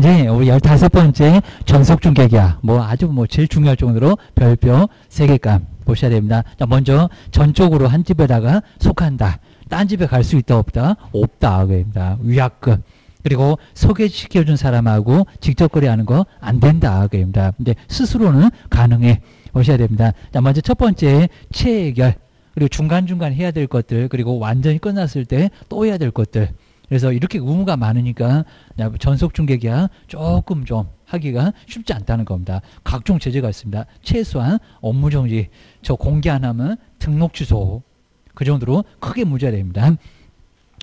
이제 우리 15번째 전속중개계약. 아주 제일 중요할 정도로 별표 3개값 보셔야 됩니다. 자, 먼저 전적으로 한 집에다가 속한다. 딴 집에 갈 수 있다, 없다? 없다. 그입니다. 위약금. 그리고 소개시켜준 사람하고 직접 거래하는 거 안 된다. 그입니다. 근데 스스로는 가능해. 보셔야 됩니다. 자, 먼저 첫 번째 체결. 그리고 중간중간 해야 될 것들. 그리고 완전히 끝났을 때 또 해야 될 것들. 그래서 이렇게 의무가 많으니까 전속중개계약 조금 좀 하기가 쉽지 않다는 겁니다. 각종 제재가 있습니다. 최소한 업무정지, 저 공개 안 하면 등록 취소, 그 정도로 크게 문제가 됩니다.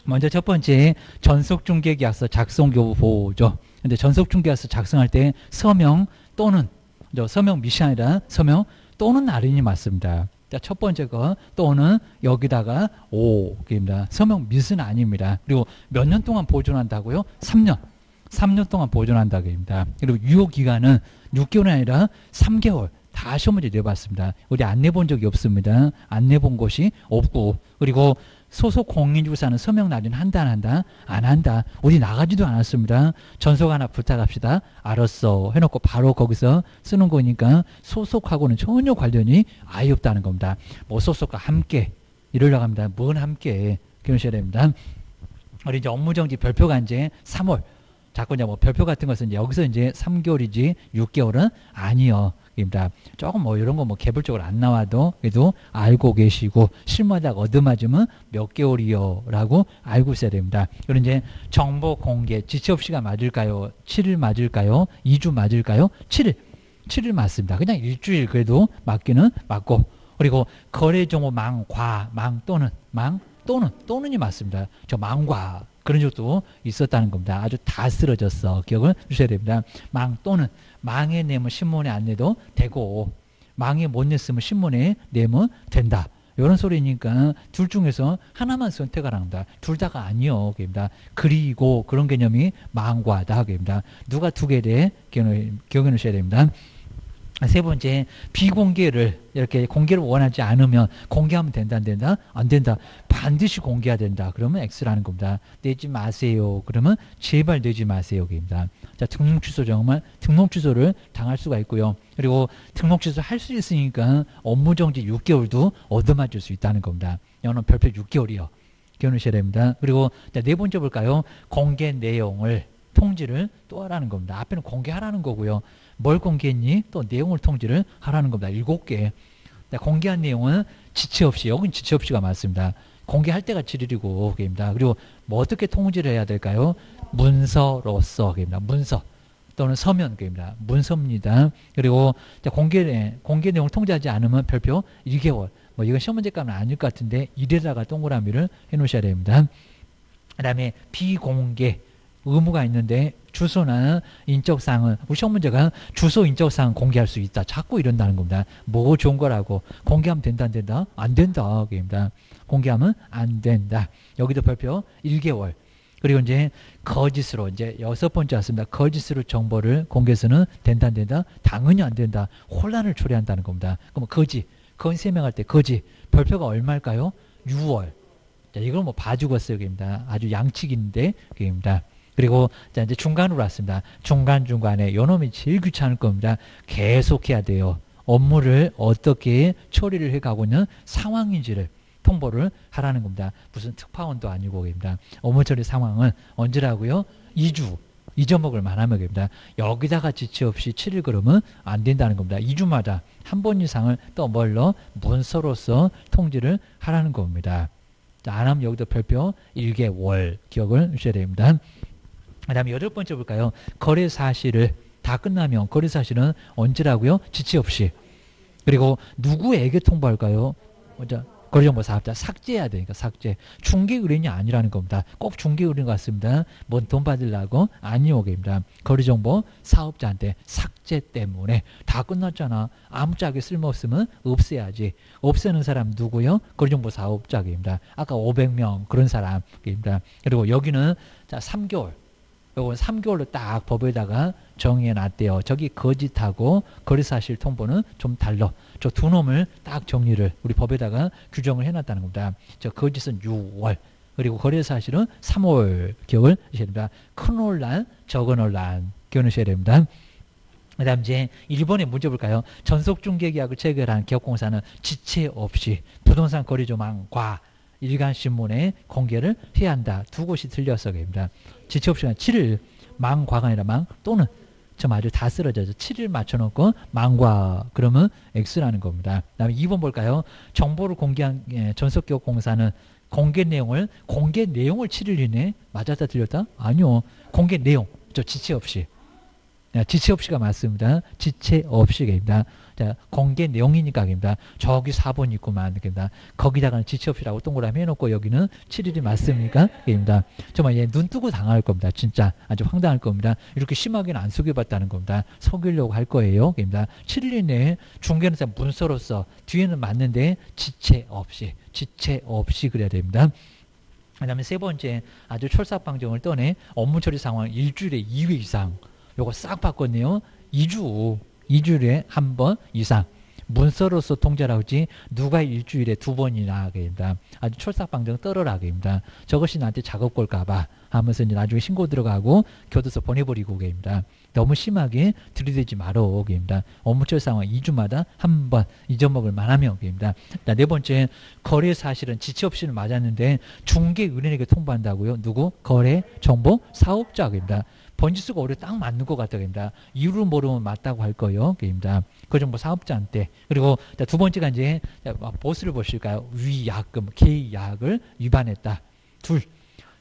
먼저 첫 번째 전속중개계약서 작성 교부 보호죠. 근데 전속중개계약서 작성할 때 서명 또는 서명 미시 아니라 서명 또는 날인이 맞습니다. 자, 첫 번째 거 또는 여기다가 오입니다. 서명 밋은 아닙니다. 그리고 몇 년 동안 보존한다고요? 3년. 3년 동안 보존한다고입니다. 그리고 유효기간은 6개월이 아니라 3개월. 다 시험 문제 내봤습니다. 우리 안 내본 적이 없습니다. 안 내본 곳이 없고. 그리고 소속 공인주사는 서명 날인 한다 안 한다? 안 한다. 우리 나가지도 않았습니다. 전속 하나 부탁합시다. 알았어. 해놓고 바로 거기서 쓰는 거니까 소속하고는 전혀 관련이 아예 없다는 겁니다. 소속과 함께 이러려고 합니다. 뭔 함께 기억하셔야 됩니다. 우리 이제 업무정지 별표가 이제 3월. 자꾸 이제 별표 같은 것은 이제 여기서 이제 3개월이지 6개월은 아니요. 입니다. 조금 이런 거 개별적으로 안 나와도 그래도 알고 계시고 실무하다가 얻어맞으면 몇 개월이요 라고 알고 있어야 됩니다. 그리고 이제 정보 공개 지체없이가 맞을까요? 7일 맞을까요? 2주 맞을까요? 7일 맞습니다. 그냥 일주일 그래도 맞기는 맞고. 그리고 거래정보 망 또는이 맞습니다. 저 망과 그런 적도 있었다는 겁니다. 아주 다 쓰러졌어. 기억을 주셔야 됩니다. 망에 내면 신문에 안 내도 되고, 망에 못 냈으면 신문에 내면 된다. 이런 소리니까 둘 중에서 하나만 선택하라는 겁니다. 둘 다가 아니요. 그입니다. 그리고 그런 개념이 망과다. 그입니다. 누가 두 개를 기억해 놓으셔야 됩니다. 세 번째, 비공개를 이렇게 공개를 원하지 않으면 공개하면 된다, 안 된다? 안 된다. 반드시 공개해야 된다. 그러면 X라는 겁니다. 내지 마세요. 그러면 제발 내지 마세요. 입니다. 자, 등록 취소 정말 등록 취소를 당할 수가 있고요. 그리고 등록 취소 할 수 있으니까 업무정지 6개월도 얻어맞을 수 있다는 겁니다. 이거는 별표 6개월이요. 기억하셔야 됩니다. 그리고 자, 네 번째 볼까요? 공개 내용을 통지를 또 하라는 겁니다. 앞에는 공개하라는 거고요. 뭘 공개했니? 또 내용을 통지를 하라는 겁니다. 7개. 공개한 내용은 지체 없이, 여긴 지체 없이가 맞습니다. 공개할 때가 7일이고, 입니다. 그리고 어떻게 통지를 해야 될까요? 문서로서, 입니다. 문서 또는 서면, 입니다. 문서입니다. 그리고 공개 내용을 통지하지 않으면 별표 1개월. 이건 시험 문제값은 아닐 것 같은데, 이래다가 동그라미를 해 놓으셔야 됩니다. 그 다음에 비공개. 의무가 있는데 주소나 인적사항은 우리 시험 문제가 주소 인적사항 공개할 수 있다. 자꾸 이런다는 겁니다. 뭐 좋은 거라고 공개하면 된다 안 된다? 안 된다. 입니다. 공개하면 안 된다. 여기도 별표 1개월. 그리고 이제 거짓으로 이제 6번째 왔습니다. 거짓으로 정보를 공개해서는 된다 안 된다? 당연히 안 된다. 혼란을 초래한다는 겁니다. 그럼 거짓 설명할 때 거짓 별표가 얼마일까요? 6월. 자, 이걸 봐주겠어요. 입니다. 아주 양측인데 입니다. 그리고 자, 이제 중간으로 왔습니다. 중간중간에 요놈이 제일 귀찮을 겁니다. 계속해야 돼요. 업무를 어떻게 처리를 해가고 있는 상황인지를 통보를 하라는 겁니다. 무슨 특파원도 아니고 입니다. 업무 처리 상황은 언제라고요? 2주. 잊어먹을 만하면 입니다. 여기다가 지체 없이 7일 그러면 안 된다는 겁니다. 2주마다 한 번 이상을 또 문서로서 통지를 하라는 겁니다. 자, 안 하면 여기도 별표 1개월 기억을 주셔야 됩니다. 그 다음에 8번째 볼까요? 거래 사실을 다 끝나면 거래 사실은 언제라고요? 지체 없이. 그리고 누구에게 통보할까요? 거래정보 사업자 삭제해야 되니까 삭제. 중개 의뢰인이 아니라는 겁니다. 꼭 중개 의뢰인 같습니다. 뭔 돈 받으려고 아니오게입니다. 거래정보 사업자한테 삭제 때문에 다 끝났잖아. 아무짝에 쓸모없으면 없애야지. 없애는 사람 누구요? 거래정보 사업자입니다. 아까 500명 그런 사람입니다. 그리고 여기는 자 3개월. 요건 3개월로 딱 법에다가 정의해 놨대요. 저기 거짓하고 거래사실 통보는 좀 달라. 저 두 놈을 딱 정리를 우리 법에다가 규정을 해놨다는 겁니다. 저 거짓은 6월 그리고 거래사실은 3월 기억을 하셔야 됩니다. 큰 혼란, 적은 혼란 기억하셔야 됩니다. 그 다음 이제 1번의 문제 볼까요? 전속중개계약을 체결한 기업공사는 지체 없이 부동산 거래조망과 일간신문에 공개를 해야 한다. 두 곳이 틀려서 입니다. 지체 없이가 7일 망과가 아니라 망 또는 저 아주 다 쓰러져서 7일 맞춰놓고 망과 그러면 X라는 겁니다. 그 다음에 2번 볼까요? 정보를 공개한 전속기업공사는 공개 내용을 7일 이내 맞았다 틀렸다? 아니요. 공개 내용 저 지체 없이 지체 없이가 맞습니다. 지체 없이입니다. 자, 공개 내용이니까입니다. 저기 4번 있구만. 입니다. 거기다가는 지체 없이라고 동그라미 해놓고 여기는 7일이 맞습니까? 입니다. 정말 얘 눈 뜨고 당할 겁니다. 진짜 아주 황당할 겁니다. 이렇게 심하게는 안 속여봤다는 겁니다. 속이려고 할 거예요. 입니다. 7일 이내에 중개는 문서로서 뒤에는 맞는데 지체 없이 그래야 됩니다. 그 다음에 세 번째 아주 철사방정을 떠내 업무 처리 상황 일주일에 2회 이상 요거 싹 바꿨네요. 2주일에 한 번 이상 문서로서 통제라고 하지 누가 일주일에 2번이나 하게 됩니다. 아주 철삭방정 떨어라게 됩니다. 저것이 나한테 작업 걸까봐 하면서 이제 나중에 신고 들어가고 교도소 보내버리고 됩니다. 너무 심하게 들이대지 말어 됩니다. 업무처리 상황 2주마다 한 번 잊어먹을 만하면 됩니다. 네 번째 거래 사실은 지체 없이는 맞았는데 중개 의뢰인에게 통보한다고요. 누구? 거래 정보 사업자입니다. 번지수가 오히려 딱 맞는 것 같다입니다. 이유를 모르면 맞다고 할 거예요. 입니다. 그죠? 뭐 사업자한테. 그리고 두 번째가 이제 보스를 보실까요? 위약금, 계약을 위반했다. 둘,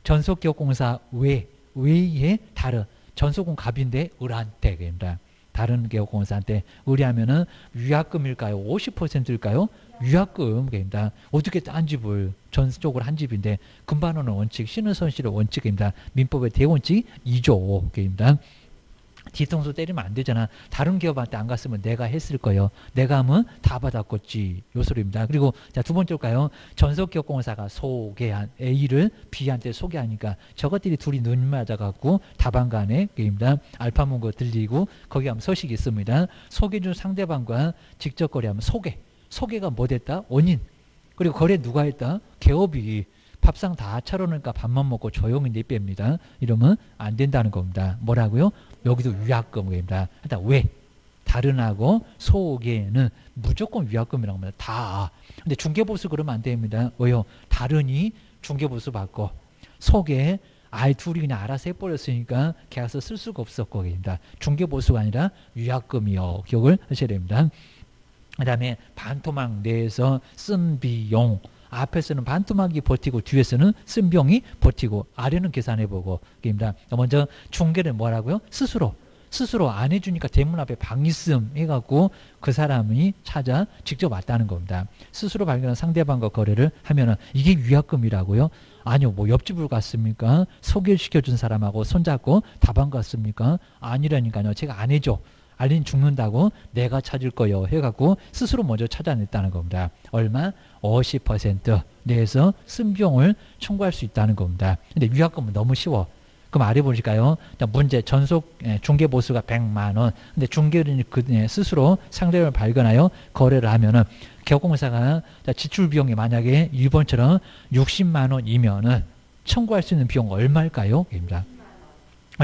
전속기업공사 외에 다른 전속은 갑인데 을한테입니다. 다른 기업공사한테 의뢰하면은 위약금일까요? 50%일까요? 위약금입니다. 어떻게 딴 집을 전적으로 한 집인데 금반원은 원칙, 신은선실의 원칙입니다. 민법의 대원칙 2조입니다. 뒤통수 때리면 안 되잖아. 다른 기업한테 안 갔으면 내가 했을 거예요. 내가 하면 다 받았겠지. 요 소리입니다. 그리고 자, 두 번째일까요? 전속기업공사가 소개한 A를 B한테 소개하니까 저것들이 둘이 눈 맞아갖고 다방간에 게임다. 알파문고 들리고 거기 하면 서식이 있습니다. 소개준 상대방과 직접 거래하면 소개가 뭐 됐다? 원인. 그리고 거래 누가 했다? 개업이. 밥상 다 차려놓으니까 밥만 먹고 조용히 내뺍니다. 이러면 안 된다는 겁니다. 뭐라고요? 여기도 위약금입니다. 일단 왜? 다른하고 소개는 무조건 위약금이라고 합니다. 다. 근데 중개보수 그러면 안 됩니다. 왜요? 다른이 중개보수 받고 소개 아이 둘이 그냥 알아서 해버렸으니까 계약서 쓸 수가 없었고 입니다. 중개보수가 아니라 위약금이요. 기억을 하셔야 됩니다. 그 다음에 반토막 내에서 쓴 비용 앞에서는 반토막이 버티고 뒤에서는 쓴 비용이 버티고 아래는 계산해보고 입니다. 먼저 중개를 뭐라고요? 스스로 안 해주니까 대문 앞에 방 있음 해갖고 그 사람이 찾아 직접 왔다는 겁니다. 스스로 발견한 상대방과 거래를 하면은 이게 위약금이라고요? 아니요. 뭐 옆집을 갔습니까? 소개시켜준 사람하고 손잡고 다방 갔습니까? 아니라니까요. 제가 안 해줘. 알린 죽는다고 내가 찾을 거요 해갖고 스스로 먼저 찾아냈다는 겁니다. 얼마? 50% 내에서 쓴비용을 청구할 수 있다는 겁니다. 근데 위약금은 너무 쉬워. 그럼 아래 보실까요? 문제 전속 중개보수가 100만 원. 근데 중개인이 스스로 상대방을 발견하여 거래를 하면은 기업공사가 지출 비용이 만약에 1번처럼 60만 원이면은 청구할 수 있는 비용 얼마일까요? 입니다.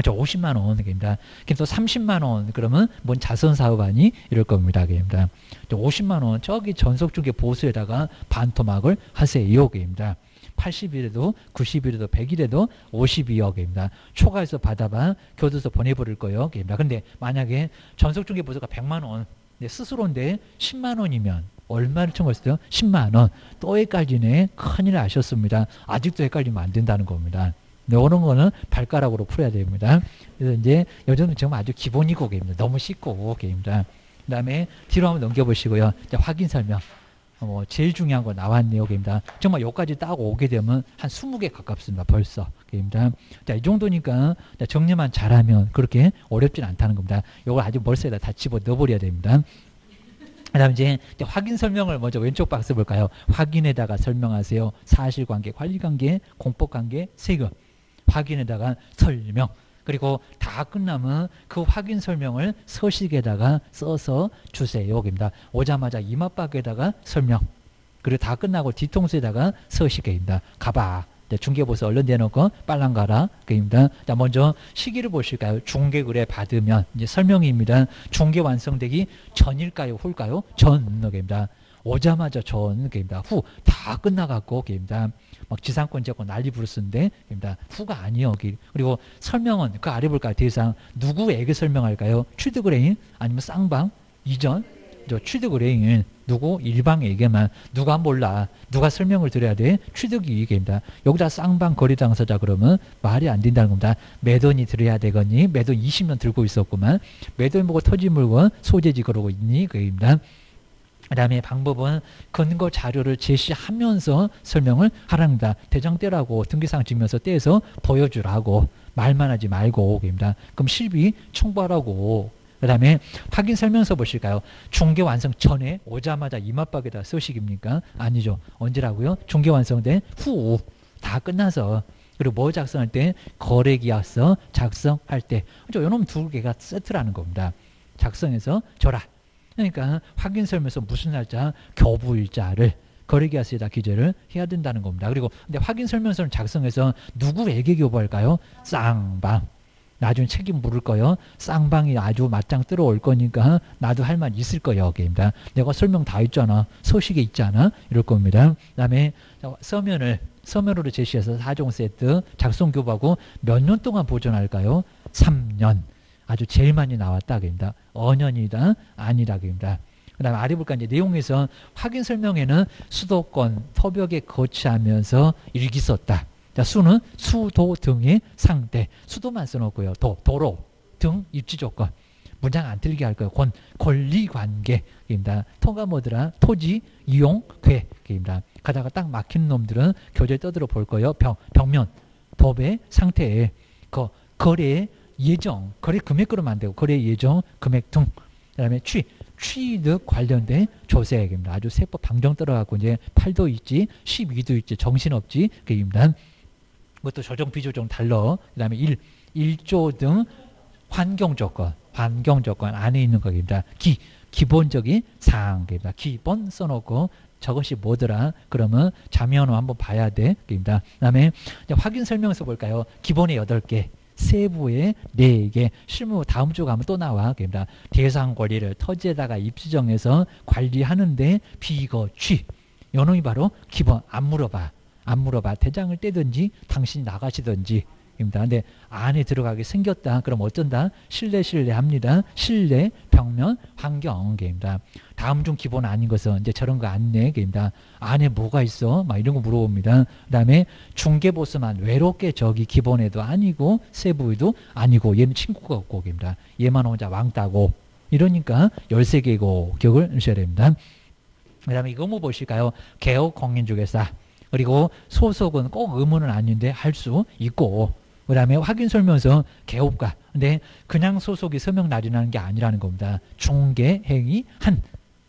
저 50만 원입니다. 그래서 30만 원 그러면 뭔 자선 사업 아니 이럴 겁니다. 입니다. 50만 원 저기 전속중개 보수에다가 반토막을 하세요. 입니다. 80일에도 90일에도 100일에도 52억입니다. 초과해서 받아봐 교도소 보내버릴 거예요. 입니다. 근데 만약에 전속중개 보수가 100만 원 스스로인데 10만 원이면 얼마를 청구했어요? 10만 원. 또 헷갈리네. 큰일 나셨습니다. 아직도 헷갈리면 안 된다는 겁니다. 이런 거는 발가락으로 풀어야 됩니다. 그래서 이제 요즘은 정말 아주 기본이고 게임입니다. 너무 쉽고 게임입니다. 그 다음에 뒤로 한번 넘겨보시고요. 확인 설명. 제일 중요한 거 나왔네요. 게임입니다. 정말 여기까지 딱 오게 되면 한 20개 가깝습니다. 벌써. 게임입니다. 자, 이 정도니까 정리만 잘하면 그렇게 어렵진 않다는 겁니다. 이걸 아주 머릿속에다 다 집어 넣어버려야 됩니다. 그 다음 이제 확인 설명을 먼저 왼쪽 박스 볼까요? 확인에다가 설명하세요. 사실관계, 관리관계, 공법관계, 세금. 확인에다가 설명. 그리고 다 끝나면 그 확인 설명을 서식에다가 써서 주세요. 입니다. 오자마자 이마박에다가 설명. 그리고 다 끝나고 뒤통수에다가 서식입니다. 가봐. 중개보서 얼른 내놓고 빨랑 가라. 그입니다. 자, 먼저 시기를 보실까요? 중개 의뢰 받으면 이제 설명입니다. 중개 완성되기 전일까요? 후일까요? 전. 그입니다. 오자마자 전. 그입니다. 후 다 끝나갖고 그입니다. 막 지상권 제고 난리 부르스는데 그입니다. 후가 아니요. 그리고 설명은 그 아래 볼까요? 대상 누구에게 설명할까요? 취득 의뢰인 아니면 쌍방 이전. 취득 의뢰인 누구? 일방에게만. 누가 몰라. 누가 설명을 드려야 돼? 취득이 이익입니다. 여기다 쌍방 거래 당사자 그러면 말이 안 된다는 겁니다. 매도인이 들어야 되거니 매도인 20년 들고 있었구만. 매도인 보고 토지 물건 소재지 그러고 있니? 그입니다. 그 다음에 방법은 근거 자료를 제시하면서 설명을 하랍니다. 대장 떼라고 등기상 증명서 떼서 보여주라고 말만 하지 말고 그입니다. 그럼 실비 청구하라고. 그 다음에 확인 설명서 보실까요? 중개 완성 전에 오자마자 이맛박에다 쓰시깁니까? 아니죠. 언제라고요? 중개 완성된 후 다 끝나서. 그리고 뭐 작성할 때? 거래계약서 작성할 때. 그렇죠? 이놈 두 개가 세트라는 겁니다. 작성해서 줘라. 그러니까 확인 설명서 무슨 날짜? 교부일자를 거래계약서에다 기재를 해야 된다는 겁니다. 그리고 근데 확인 설명서를 작성해서 누구에게 교부할까요? 쌍방. 나중에 책임 물을 거요. 쌍방이 아주 맞짱 뜨러 올 거니까 나도 할 말 있을 거요. 게임다. 내가 설명 다 했잖아. 서식에 있잖아. 이럴 겁니다. 그 다음에 서면으로 제시해서 4종 세트 작성 교부하고 몇 년 동안 보존할까요? 3년. 아주 제일 많이 나왔다. 게임다. 언연이다. 아니다. 게임다. 그 다음에 아래 볼까? 이제 내용에서 확인 설명에는 수도권 토벽에 거치하면서 일기 썼다. 자, 수는 수도 등의 상대. 수도만 써놓고요. 도로 등 입지 조건. 문장 안 틀리게 할 거예요. 권리관계입니다. 통가 뭐더라? 토지, 이용, 괴입니다. 가다가 딱 막히는 놈들은 교재 떠들어 볼 거예요. 벽면, 법의 상태에 거래 예정, 거래 금액 그러면 안 되고 거래 예정, 금액 등. 그다음에 취득 관련된 조세액입니다. 아주 세법 방정 떨어갖고 이제 8도 있지, 12도 있지, 정신없지. 그입니다. 그것도 조정 비조정 달러. 그다음에 1조 등 환경 조건 안에 있는 거입니다. 기본적인 사항입니다. 기본 써놓고 저것이 뭐더라? 그러면 자면허 한번 봐야 돼. 입니다. 그다음에 확인 설명서 볼까요? 기본에 8개, 세부에 4개, 실무 다음 주 가면 또 나와. 입니다. 대상 권리를 토지에다가 입지정해서 관리하는데 비거취. 요놈이 바로 기본. 안 물어봐. 대장을 떼든지 당신이 나가시든지 입니다. 근데 안에 들어가게 생겼다. 그럼 어쩐다? 실내 합니다. 실내, 벽면, 환경입니다. 다음 중 기본 아닌 것은 이제 저런 거 안내입니다. 안에 뭐가 있어? 막 이런 거 물어봅니다. 그 다음에 중개보수만 외롭게 저기 기본에도 아니고 세부에도 아니고 얘는 친구가 없고 입니다. 얘만 혼자 왕따고 이러니까 13개고 기억을 하셔야 됩니다. 그 다음에 이거 뭐 보실까요? 개업 공인중개사. 그리고 소속은 꼭 의무는 아닌데 할 수 있고, 그 다음에 확인 설명서 개업가. 근데 그냥 소속이 서명 날인하는 게 아니라는 겁니다. 중개 행위 한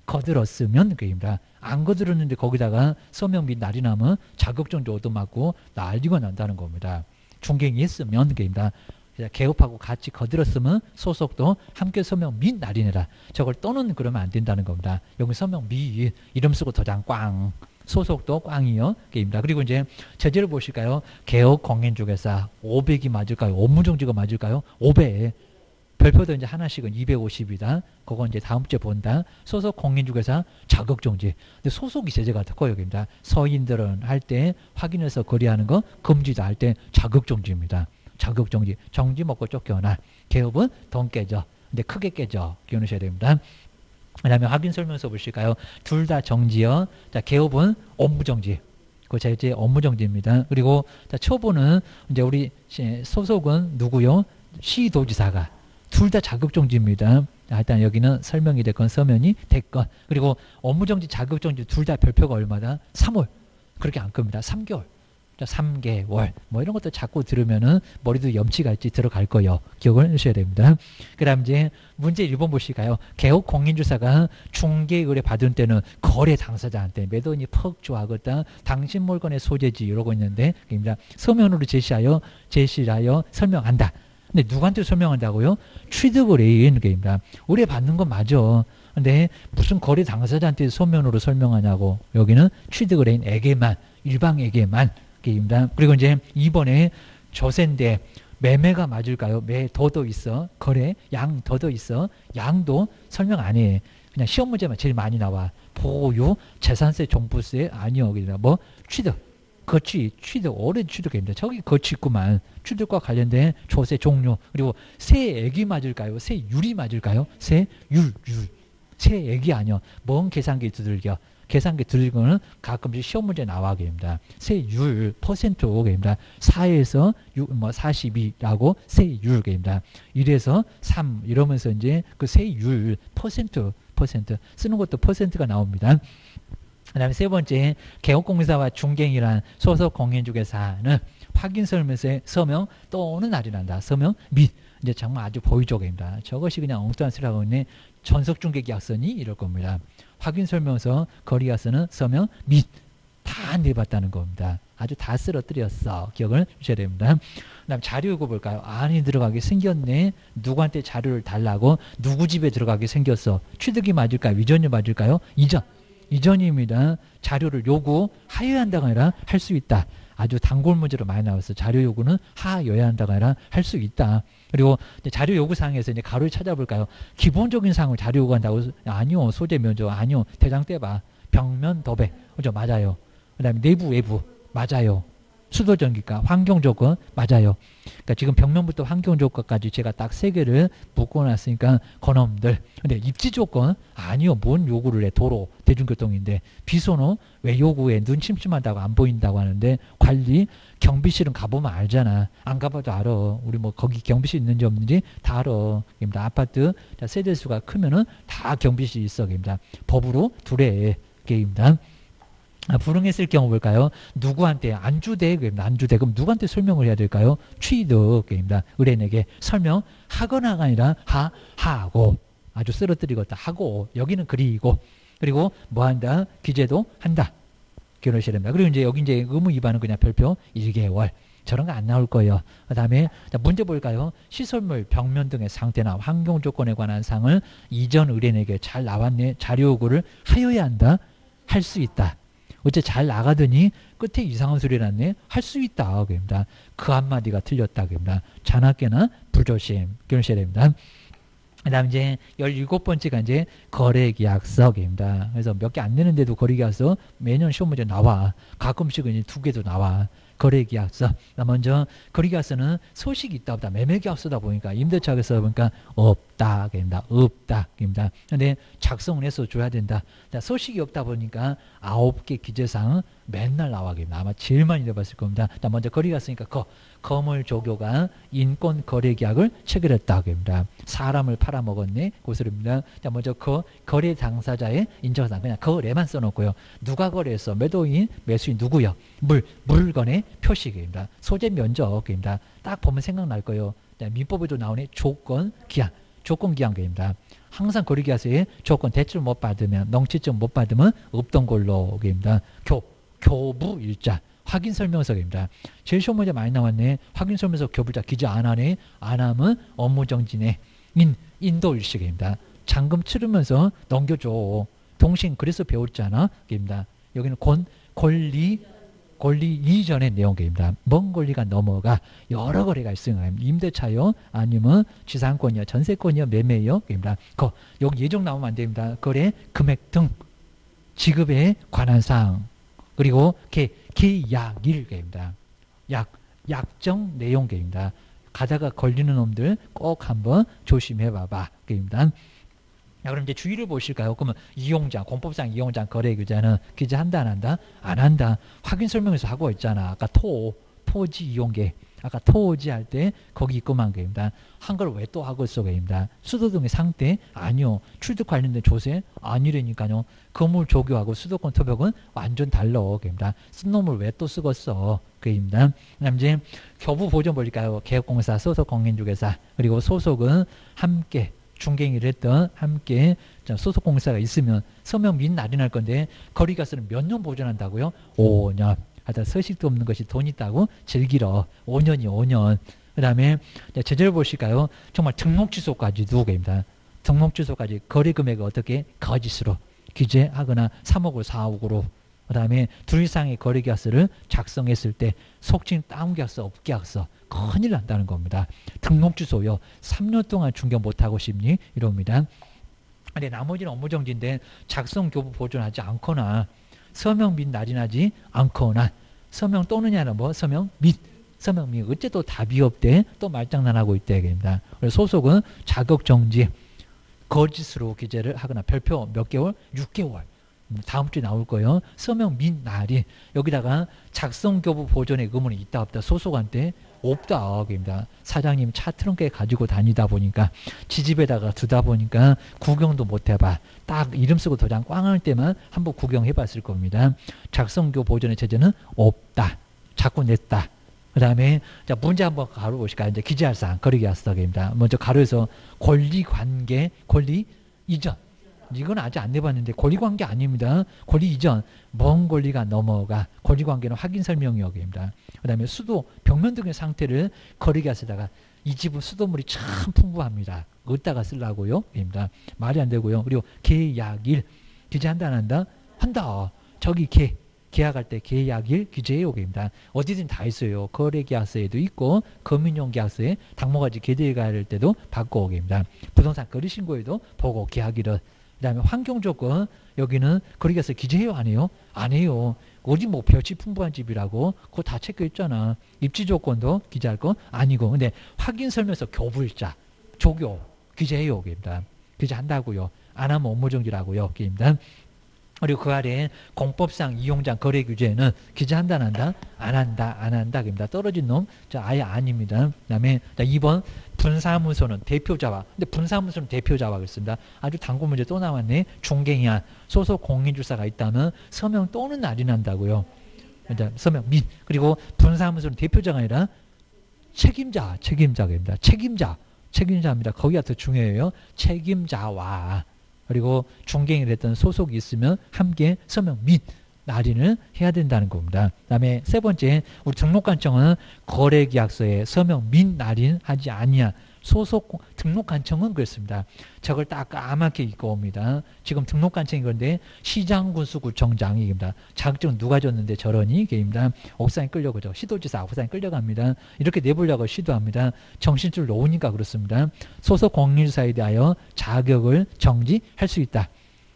거들었으면 그입니다. 안 거들었는데 거기다가 서명 및 날인하면 자격증도 얻어맞고 난리가 난다는 겁니다. 중개행위 했으면 그입니다. 개업하고 같이 거들었으면 소속도 함께 서명 및 날인해라. 저걸 또는 그러면 안 된다는 겁니다. 여기 서명 및 이름 쓰고 도장 꽝. 소속도 꽝이요. 게임입니다. 그리고 이제 제재를 보실까요? 개업 공인중개사 500이 맞을까요? 업무정지가 맞을까요? 500. 별표도 이제 하나씩은 250이다. 그건 이제 다음 주에 본다. 소속 공인중개사 자격정지. 근데 소속이 제재가 더 커요. 여기입니다. 서인들은 할 때 확인해서 거래하는 거 금지다 할 때 자격정지입니다. 자격정지. 정지 먹고 쫓겨나. 개업은 돈 깨져. 근데 크게 깨져. 기억하셔야 됩니다. 그 다음에 확인 설명서 보실까요? 둘 다 정지요. 자, 개업은 업무정지. 그 제재 업무정지입니다. 그리고 자, 초보는 이제 우리 소속은 누구요? 시도지사가. 둘 다 자격정지입니다. 자, 일단 여기는 설명이 됐건 서면이 됐건. 그리고 업무정지, 자격정지 둘 다 별표가 얼마다? 3월. 그렇게 안 겁니다. 3개월. 3개월 뭐 이런 것도 자꾸 들으면은 머리도 염치가 있지 들어갈 거예요. 기억을 하셔야 됩니다. 그 다음 이제 문제 1번 보실까요? 개업 공인주사가 중개 의뢰 받은 때는 거래 당사자한테 매도인이 퍽 좋아하겠다. 당신 물건의 소재지 이러고 있는데 서면으로 제시하여 설명한다. 근데 누구한테 설명한다고요? 취득 의뢰인 게입니다. 의뢰 받는 건 맞아. 근데 무슨 거래 당사자한테 서면으로 설명하냐고. 여기는 취득 의뢰인에게만 일방에게만 게입니다. 그리고 이제 2번에 조세인데 매매가 맞을까요? 매 더더 있어. 거래 양 더더 있어. 양도 설명 안 해. 그냥 시험 문제만 제일 많이 나와. 보유, 재산세, 종부세 아니요. 뭐 취득, 거취, 취득, 오랜 취득입니다. 저기 거취 있구만. 취득과 관련된 조세 종류. 그리고 세액이 맞을까요? 세율이 맞을까요? 세율. 세액이 아니요. 먼 계산기 두들겨. 계산기 두들기는 가끔씩 시험 문제 나와게 됩니다. 세율 퍼센트입니다. 4에서 6, 42라고 세율 입니다. 1에서 3 이러면서 이제 그 세율 퍼센트 쓰는 것도 퍼센트가 나옵니다. 그 다음에 세 번째, 개업공사와 중개인이란 소속 공인중개사는 확인 설명서에 서명 또는 할인한다. 서명 및 이제 정말 아주 보이적입니다. 저것이 그냥 엉뚱한 소리라고 있네. 전속중개계약서니 이럴 겁니다. 확인 설명서, 거래계약서는 서명 및 다 내봤다는 겁니다. 아주 다 쓰러뜨렸어. 기억을 주셔야 됩니다. 그 다음 자료 요구 볼까요? 안이 들어가게 생겼네. 누구한테 자료를 달라고? 누구 집에 들어가게 생겼어. 취득이 맞을까요? 이전이 맞을까요? 이전입니다. 자료를 요구하여야 한다가 아니라 할 수 있다. 아주 단골 문제로 많이 나왔어. 자료 요구는 하여야 한다가 아니라 할 수 있다. 그리고 자료 요구 사항에서 이제 가로를 찾아볼까요? 기본적인 사항을 자료 요구한다고? 아니요. 소재 면적 아니요. 대장 떼봐. 벽면 도배. 그죠? 맞아요. 그 다음에 내부 외부 맞아요. 수도 전기가 환경 조건 맞아요. 그러니까 지금 벽면부터 환경 조건까지 제가 딱 세 개를 묶어놨으니까 그놈들. 근데 입지 조건 아니요. 뭔 요구를 해. 도로 대중교통인데 비선호 왜 요구해. 눈 침침하다고 안 보인다고 하는데 관리 경비실은 가보면 알잖아. 안 가봐도 알아. 우리 뭐 거기 경비실 있는지 없는지 다 알아. 그러니까 아파트 세대수가 크면은 다 경비실이 있어. 그러니까 법으로 두래 게임단. 불응했을 경우 볼까요? 누구한테 안주대 안주대 그럼 누구한테 설명을 해야 될까요? 취득입니다. 의뢰인에게 설명하거나가 아니라 하고 아주 쓰러뜨리겠다 하고 여기는 그리고 뭐한다 기재도 한다. 기억하셔야 됩니다. 그리고 이제 여기 이제 의무 위반은 그냥 별표 1개월 저런 거 안 나올 거예요. 그 다음에 문제 볼까요? 시설물 벽면 등의 상태나 환경 조건에 관한 사항을 이전 의뢰인에게 잘 나왔네. 자료 요구를 하여야 한다. 할 수 있다. 어째 잘 나가더니 끝에 이상한 소리 났네. 할 수 있다. 그럽니다. 그 한마디가 틀렸다. 그럽니다. 자나깨나 불조심. 기억하셔야 됩니다. 그 다음 이제 17번째가 이제 거래계약서입니다. 그래서 몇 개 안 내는데도 거래계약서 매년 시험 문제 나와. 가끔씩은 2개도 나와. 거래계약서. 먼저 거래계약서는 소식이 있다 없다. 매매계약서다 보니까 임대차에서 보니까 없다. 그럽니다. 없다. 그럽니다. 근데 작성을 해서 줘야 된다. 소식이 없다 보니까 9개 기재사항 맨날 나와. 그럽니다. 아마 제일 많이 내봤을 겁니다. 먼저 거래계약서니까 거물조교가 인권거래계약을 체결했다. 그럽니다. 사람을 팔아먹었네. 고소입니다. 먼저 거래 당사자의 인정사항 그냥 거래만 써놓고요. 누가 거래했어? 매도인, 매수인 누구요? 물건의 표식입니다. 소재 면적입니다. 딱 보면 생각날 거예요. 민법에도 나오네. 조건기한입니다. 항상 거래계약서에 조건 대출 못 받으면 넉치증 못 받으면 없던 걸로입니다. 교부일자 확인설명서입니다. 제일 시험 문제 많이 나왔네. 확인설명서 교부자 기재 안 하네. 안 하면 업무정지네. 인도일식입니다. 잔금 치르면서 넘겨줘. 동신 그래서 배웠잖아. 입니다. 여기는 권리 이전의 내용입니다. 먼 권리가 넘어가 여러 거래가 있으니까 임대차요 아니면 지상권이요 전세권이요 매매요 입니다. 여기 예정 나오면 안 됩니다. 거래 금액 등 지급에 관한 사항 그리고 계약일입니다. 약정 내용입니다. 가다가 걸리는 놈들 꼭 한번 조심해 봐봐. 입니다. 그럼 이제 주의를 보실까요? 그러면 이용자, 공법상 이용자 거래 규제는 기재한다 안 한다? 안 한다. 확인 설명에서 하고 있잖아. 아까 토지 이용계. 아까 토지 할 때 거기 있고만 게입니다. 한 걸 왜 또 하고 있어 게입니다. 수도 등의 상태 아니요. 출득 관련된 조세 아니라니까요. 건물 조교하고 수도권 토벽은 완전 달라 게입니다. 쓴 놈을 왜 또 쓰겠어 게입니다. 그다음 이제 교부 보존 볼까요? 개업공사, 소속 공인중개사 그리고 소속은 함께 중개인을 했던 함께 소속공사가 있으면 서명 및 날인할 건데 거래계약서는 몇 년 보존한다고요? 5년. 하여튼 서식도 없는 것이 돈 있다고 즐기러 5년이 5년. 그 다음에 제재를 보실까요? 정말 등록 취소까지 누구입니다. 등록 취소까지 거래 금액을 어떻게 거짓으로 기재하거나 3억을 4억으로 그 그 다음에 둘 이상의 거래계약서를 작성했을 때 속칭 다운계약서, 업계약서 큰일 난다는 겁니다. 등록주소요. 3년 동안 중개 못하고 싶니? 이럽니다. 근데 나머지는 업무정지인데 작성 교부 보존하지 않거나 서명 및 날인하지 않거나 서명 또느냐는 뭐 서명 및 어째 또 답이 없대 또 말장난하고 있대 얘기입니다. 그래서 소속은 자격정지 거짓으로 기재를 하거나 별표 몇 개월? 6개월. 다음 주에 나올 거예요. 서명 및 날이 여기다가 작성 교부 보존의 의무는 있다 없다 소속한테 없다. 입니다. 사장님 차 트렁크에 가지고 다니다 보니까 지집에다가 두다 보니까 구경도 못 해봐. 딱 이름 쓰고 도장 꽝할 때만 한번 구경해 봤을 겁니다. 작성교 보존의 체제는 없다. 자꾸 냈다. 그 다음에 자 문제 한번 가로 보실까요? 이제 기재할 사항 거래계약서입니다. 먼저 가로에서 권리관계, 권리 이전. 이건 아직 안 내봤는데 권리관계 아닙니다. 권리 이전, 먼 권리가 넘어가 권리관계는 확인 설명이 여기입니다. 그 다음에 수도, 벽면 등의 상태를 거래계약서에다가 이 집은 수도물이 참 풍부합니다. 어디다가 쓰려고요? 입니다. 말이 안 되고요. 그리고 계약일 기재한다 안 한다? 한다. 저기 계약할 때 계약일 기재해요. 입니다. 어디든 다 있어요. 거래계약서에도 있고 금융용 계약서에 당모가지 계대할 때도 받고 오게입니다. 부동산 거래신고에도 보고 계약일을 그 다음에 환경조건 여기는 거래계약서 기재해요 안 해요? 안 해요. 어디 뭐 볕이 풍부한 집이라고 그거 다 체크해 있잖아. 입지조건도 기재할 거 아니고 근데 확인설명서 교부일자 조교 기재해요. 여기입니다. 기재한다고요. 안 하면 업무정지라고요. 여기입니다. 그리고 그 아래에 공법상 이용자 거래 규제는 기재한다 안 한다? 안 한다 안 한다. 입니다. 떨어진 놈 아예 아닙니다. 그 다음에 2번 분사무소는 대표자와 근데 분사무소는 대표자와 그랬습니다. 아주 단고 문제 또 나왔네. 중개인한 소속 공인주사가 있다면 서명 또는 날인한다고요. 서명 및 그리고 분사무소는 대표자가 아니라 책임자입니다. 책임자입니다. 거기가 더 중요해요. 책임자와 그리고 중개인을 했던 소속이 있으면 함께 서명 및 날인을 해야 된다는 겁니다. 그 다음에 세 번째 우리 등록관청은 거래계약서에 서명 및 날인하지 아니한 소속 등록관청은 그렇습니다. 저걸 딱 까맣게 읽고 옵니다. 지금 등록관청인 건데 시장군수구청장입니다. 자격증 누가 줬는데 저러니? 게입니다. 옥상에 끌려가죠. 시도지사 옥상에 끌려갑니다. 이렇게 내보려고 시도합니다. 정신줄 놓으니까 그렇습니다. 소속 공인주사에 대하여 자격을 정지할 수 있다.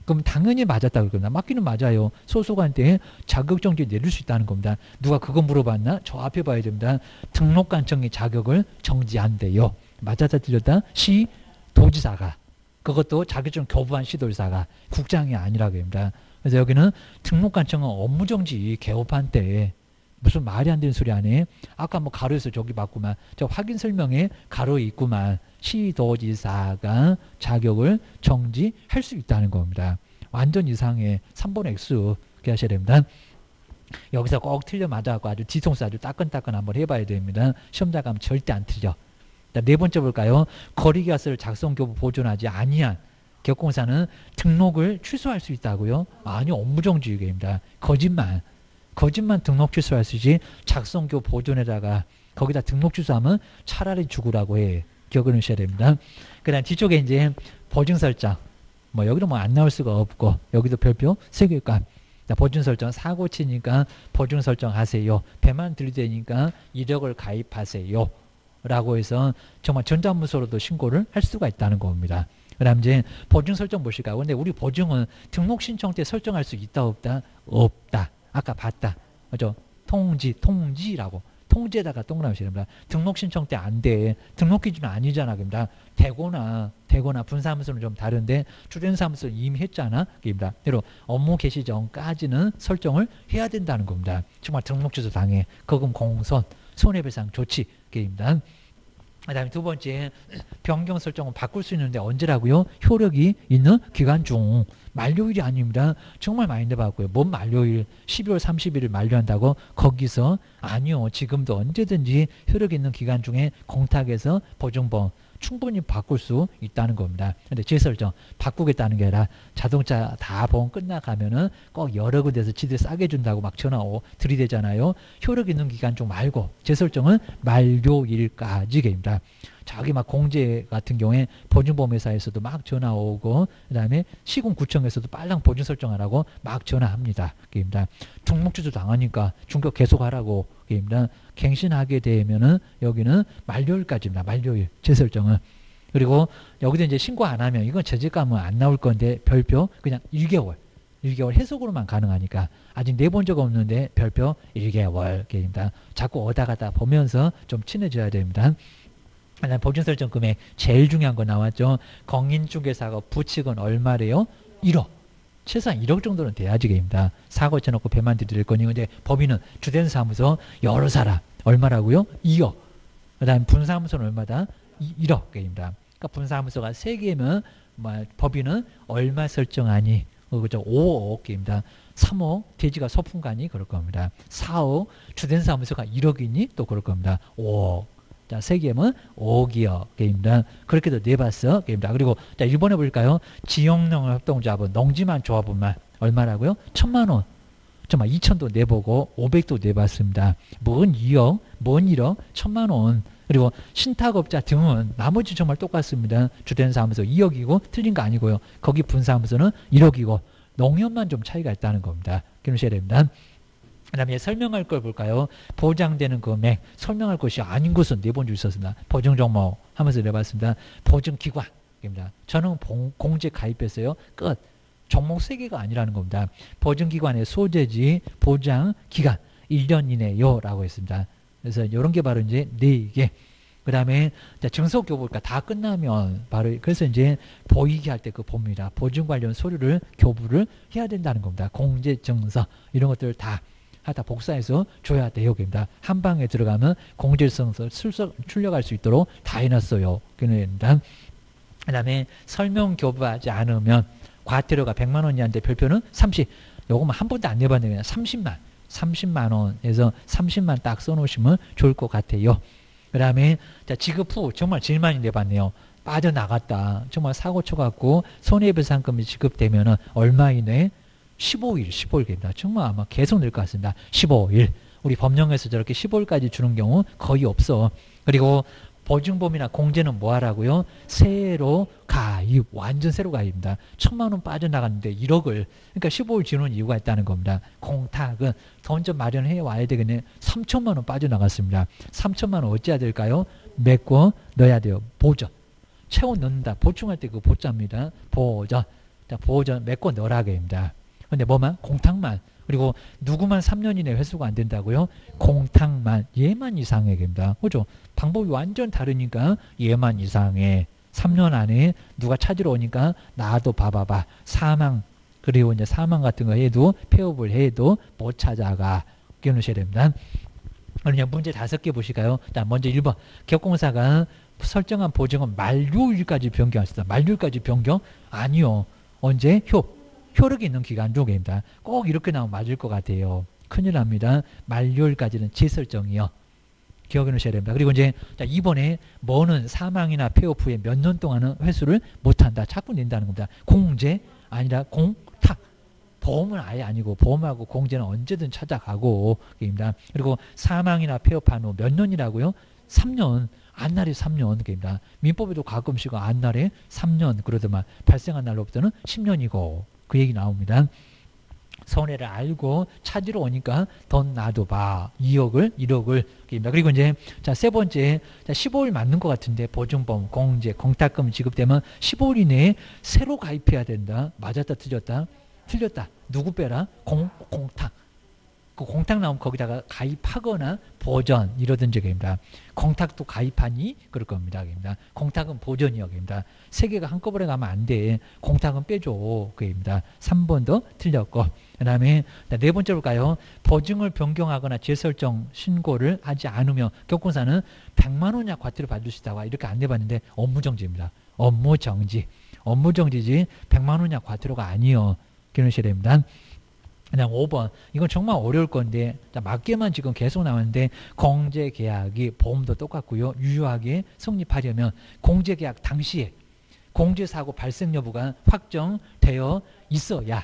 그럼 당연히 맞았다고 그럽니다. 맞기는 맞아요. 소속한테 자격정지 내릴 수 있다는 겁니다. 누가 그거 물어봤나? 저 앞에 봐야 됩니다. 등록관청의 자격을 정지한대요. 맞았다 틀렸다? 시도지사가 그것도 자격증 교부한 시도지사가 국장이 아니라고 합니다. 그래서 여기는 등록관청은 업무정지 개업한 때 무슨 말이 안 되는 소리 안 해? 아까 뭐 가로에서 저기 봤구만. 저 확인 설명에 가로에 있구만. 시도지사가 자격을 정지할 수 있다는 겁니다. 완전 이상해. 3번 X 이렇게 하셔야 됩니다. 여기서 꼭 틀려 맞아갖고 아주 뒤통수 아주 따끈따끈 한번 해봐야 됩니다. 시험장 가면 절대 안 틀려. 네 번째 볼까요? 거래계약서를 작성교부 보존하지 아니한 기업공사는 등록을 취소할 수 있다고요? 아니요. 업무정지입니다. 거짓말 등록 취소할 수 있지 작성교 보존에다가 거기다 등록 취소하면 차라리 죽으라고 해. 기억을 하셔야 됩니다. 그 다음 뒤쪽에 이제 보증 설정 뭐 여기도 뭐 안 나올 수가 없고 여기도 별표 3개값 보증 설정 사고 치니까 보증 설정 하세요. 배만 들이대니까 이력을 가입하세요. 라고 해서 정말 전자문서로도 신고를 할 수가 있다는 겁니다. 그 다음 이제 보증 설정 보실까요? 근데 우리 보증은 등록 신청 때 설정할 수 있다 없다? 없다. 아까 봤다. 그죠? 통지라고. 통지에다가 동그라미 씁니다. 등록 신청 때 안 돼. 등록 기준은 아니잖아. 그럽니다. 되거나 분사무소는 좀 다른데 주된사무소는 이미 했잖아. 그럽니다. 그리고 업무 개시 전까지는 설정을 해야 된다는 겁니다. 정말 등록 취소 당해. 거금 공손, 손해배상 조치. 그럽니다. 그 다음에 두 번째 변경 설정은 바꿀 수 있는데 언제라고요? 효력이 있는 기간 중 만료일이 아닙니다. 정말 많이 내봤고요. 뭔 만료일 12월 30일을 만료한다고 거기서 아니요. 지금도 언제든지 효력 있는 기간 중에 공탁에서 보증보험 충분히 바꿀 수 있다는 겁니다. 근데 재설정 바꾸겠다는 게 아니라 자동차 다 보험 끝나가면은 꼭 여러 군데서 지들 싸게 준다고 막 전화 들이대잖아요. 효력 있는 기간 중 말고 재설정은 만료일까지입니다. 자기 막 공제 같은 경우에 보증보험회사에서도 막 전화 오고 그다음에 시군구청에서도 빨랑 보증 설정하라고 막 전화합니다. 그입니다. 등록주도 당하니까 중개 계속하라고 그입니다. 갱신하게 되면은 여기는 만료일까지입니다. 만료일 재설정은. 그리고 여기서 이제 신고 안 하면 이건 재직감은 안 나올 건데 별표 그냥 1개월 해석으로만 가능하니까 아직 내본 적 없는데 별표 1개월 입니다. 자꾸 오다 가다 보면서 좀 친해져야 됩니다. 보증 설정 금액 제일 중요한 거 나왔죠. 공인중개사가 부칙은 얼마래요? 1억. 최소한 1억 정도는 돼야지 입니다. 사고 쳐놓고 배만 들일 거니 근데 법인은 주된 사무소 여러 사람 얼마라고요? 2억. 그다음 분사무소는 얼마다? 1억 입니다. 그러니까 분사무소가 3개면 법인은 얼마 설정하니? 그죠? 5억입니다. 3억 대지가 소풍가니 그럴 겁니다. 4억 주된 사무소가 1억이니 또 그럴 겁니다. 5억. 자, 3개면 5억이요. 그렇게도 내봤어. 입니다. 그리고 자, 1번에 볼까요? 지역농협동조합은 농지만 조합은만 얼마라고요? 1,000만 원. 정말 2천도 내보고 500도 내봤습니다. 뭔 2억, 뭔 1억, 1,000만 원. 그리고 신탁업자 등은 나머지 정말 똑같습니다. 주된 사무소 2억이고 틀린 거 아니고요. 거기 분사무소는 1억이고 농협만 좀 차이가 있다는 겁니다. 기억하셔야 됩니다. 그 다음에 설명할 걸 볼까요? 보장되는 금액 설명할 것이 아닌 것은 내본 적 있었습니다. 보증종목 하면서 내봤습니다. 보증기관입니다. 저는 공제 가입했어요. 끝. 종목 3개가 아니라는 겁니다. 보증기관의 소재지 보장기간 1년 이내요 라고 했습니다. 그래서 이런 게 바로 이제 4개. 그 다음에 증서교부가 다 끝나면 바로 그래서 이제 보이게 할 때 그 봅니다. 보증 관련 서류를 교부를 해야 된다는 겁니다. 공제증서 이런 것들 다 하다 복사해서 줘야 돼요. 한 방에 들어가면 공제증서 출력할 수 있도록 다 해놨어요. 그 다음에 설명 교부하지 않으면 과태료가 100만 원이 하는데 별표는 30. 요거만 한 번도 안 내봤는데 그냥 30만 원에서 30만 딱 써놓으시면 좋을 것 같아요. 그 다음에 지급 후 정말 제일 많이 내봤네요. 빠져나갔다. 정말 사고 쳐갖고 손해배상금이 지급되면 얼마 이내? 15일입니다. 정말 아마 계속 낼 것 같습니다. 15일. 우리 법령에서 저렇게 15일까지 주는 경우 거의 없어. 그리고 보증보험이나 공제는 뭐 하라고요? 새로 가입, 완전 새로 가입입니다. 1,000만 원 빠져나갔는데 1억을, 그러니까 15일 지는 이유가 있다는 겁니다. 공탁은 돈 좀 마련해 와야 되겠네. 3천만 원 빠져나갔습니다. 3천만 원 어찌해야 될까요? 메꿔 넣어야 돼요. 보전. 채워 넣는다. 보충할 때 그 보자입니다. 보전. 자, 보전 메꿔 넣으라게입니다. 근데 뭐만? 공탁만. 그리고 누구만 3년 이내 회수가 안 된다고요? 공탁만. 얘만 이상해 됩니다. 그죠? 방법이 완전 다르니까 얘만 이상해. 3년 안에 누가 찾으러 오니까 나도 봐봐봐. 사망. 그리고 이제 사망 같은 거 해도 폐업을 해도 못 찾아가. 기억하셔야 됩니다. 그러면 문제 5개 보실까요? 자, 먼저 1번. 기업공사가 설정한 보증은 만료일까지 변경하셨다. 만료일까지 변경? 아니요. 언제? 효력이 있는 기간 중입니다. 꼭 이렇게 나오면 맞을 것 같아요. 큰일 납니다. 만료일까지는 재설정이요. 기억해 놓으셔야 됩니다. 그리고 이제 2번에 뭐는 사망이나 폐업 후에 몇 년 동안은 회수를 못한다. 자꾸 낸다는 겁니다. 공제 아니라 공탁. 보험은 아예 아니고 보험하고 공제는 언제든 찾아가고 입니다. 그리고 사망이나 폐업한 후 몇 년이라고요? 3년. 안날이 3년 입니다. 민법에도 가끔씩 안날에 3년 그러더만 발생한 날로부터는 10년이고 그 얘기 나옵니다. 손해를 알고 찾으러 오니까 돈 놔둬봐. 2억을 1억을 그리고 이제 자 3번째 15일 맞는 것 같은데 보증보험 공제 공탁금 지급되면 15일 이내에 새로 가입해야 된다. 맞았다 틀렸다? 틀렸다. 누구 빼라? 공탁. 그 공탁 나오면 거기다가 가입하거나 보전 이러든지 입니다. 공탁도 가입하니 그럴 겁니다. 공탁은 보전이역입니다. 3개가 한꺼번에 가면 안 돼. 공탁은 빼줘. 그입니다. 3번도 틀렸고 그 다음에 4번째 볼까요? 보증을 변경하거나 재설정 신고를 하지 않으면 기업공사는 100만 원 이하 과태료 받을 수 있다고 이렇게 안 내봤는데 업무정지입니다. 업무정지지 100만 원 이하 과태료가 아니요. 기억하셔야 됩니다. 그냥 5번. 이건 정말 어려울 건데 맞게만 지금 계속 나왔는데 공제계약이 보험도 똑같고요. 유효하게 성립하려면 공제계약 당시에 공제사고 발생 여부가 확정되어 있어야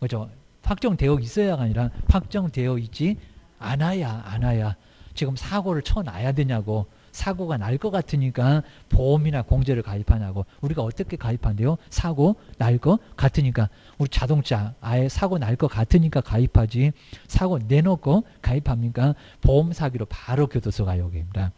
그죠? 확정되어 있어야가 아니라 확정되어 있지 않아야 지금 사고를 쳐놔야 되냐고 사고가 날 것 같으니까 보험이나 공제를 가입하냐고. 우리가 어떻게 가입한대요? 사고 날 것 같으니까. 우리 자동차 아예 사고 날 것 같으니까 가입하지. 사고 내놓고 가입합니까? 보험 사기로 바로 교도소 가요. 여기입니다.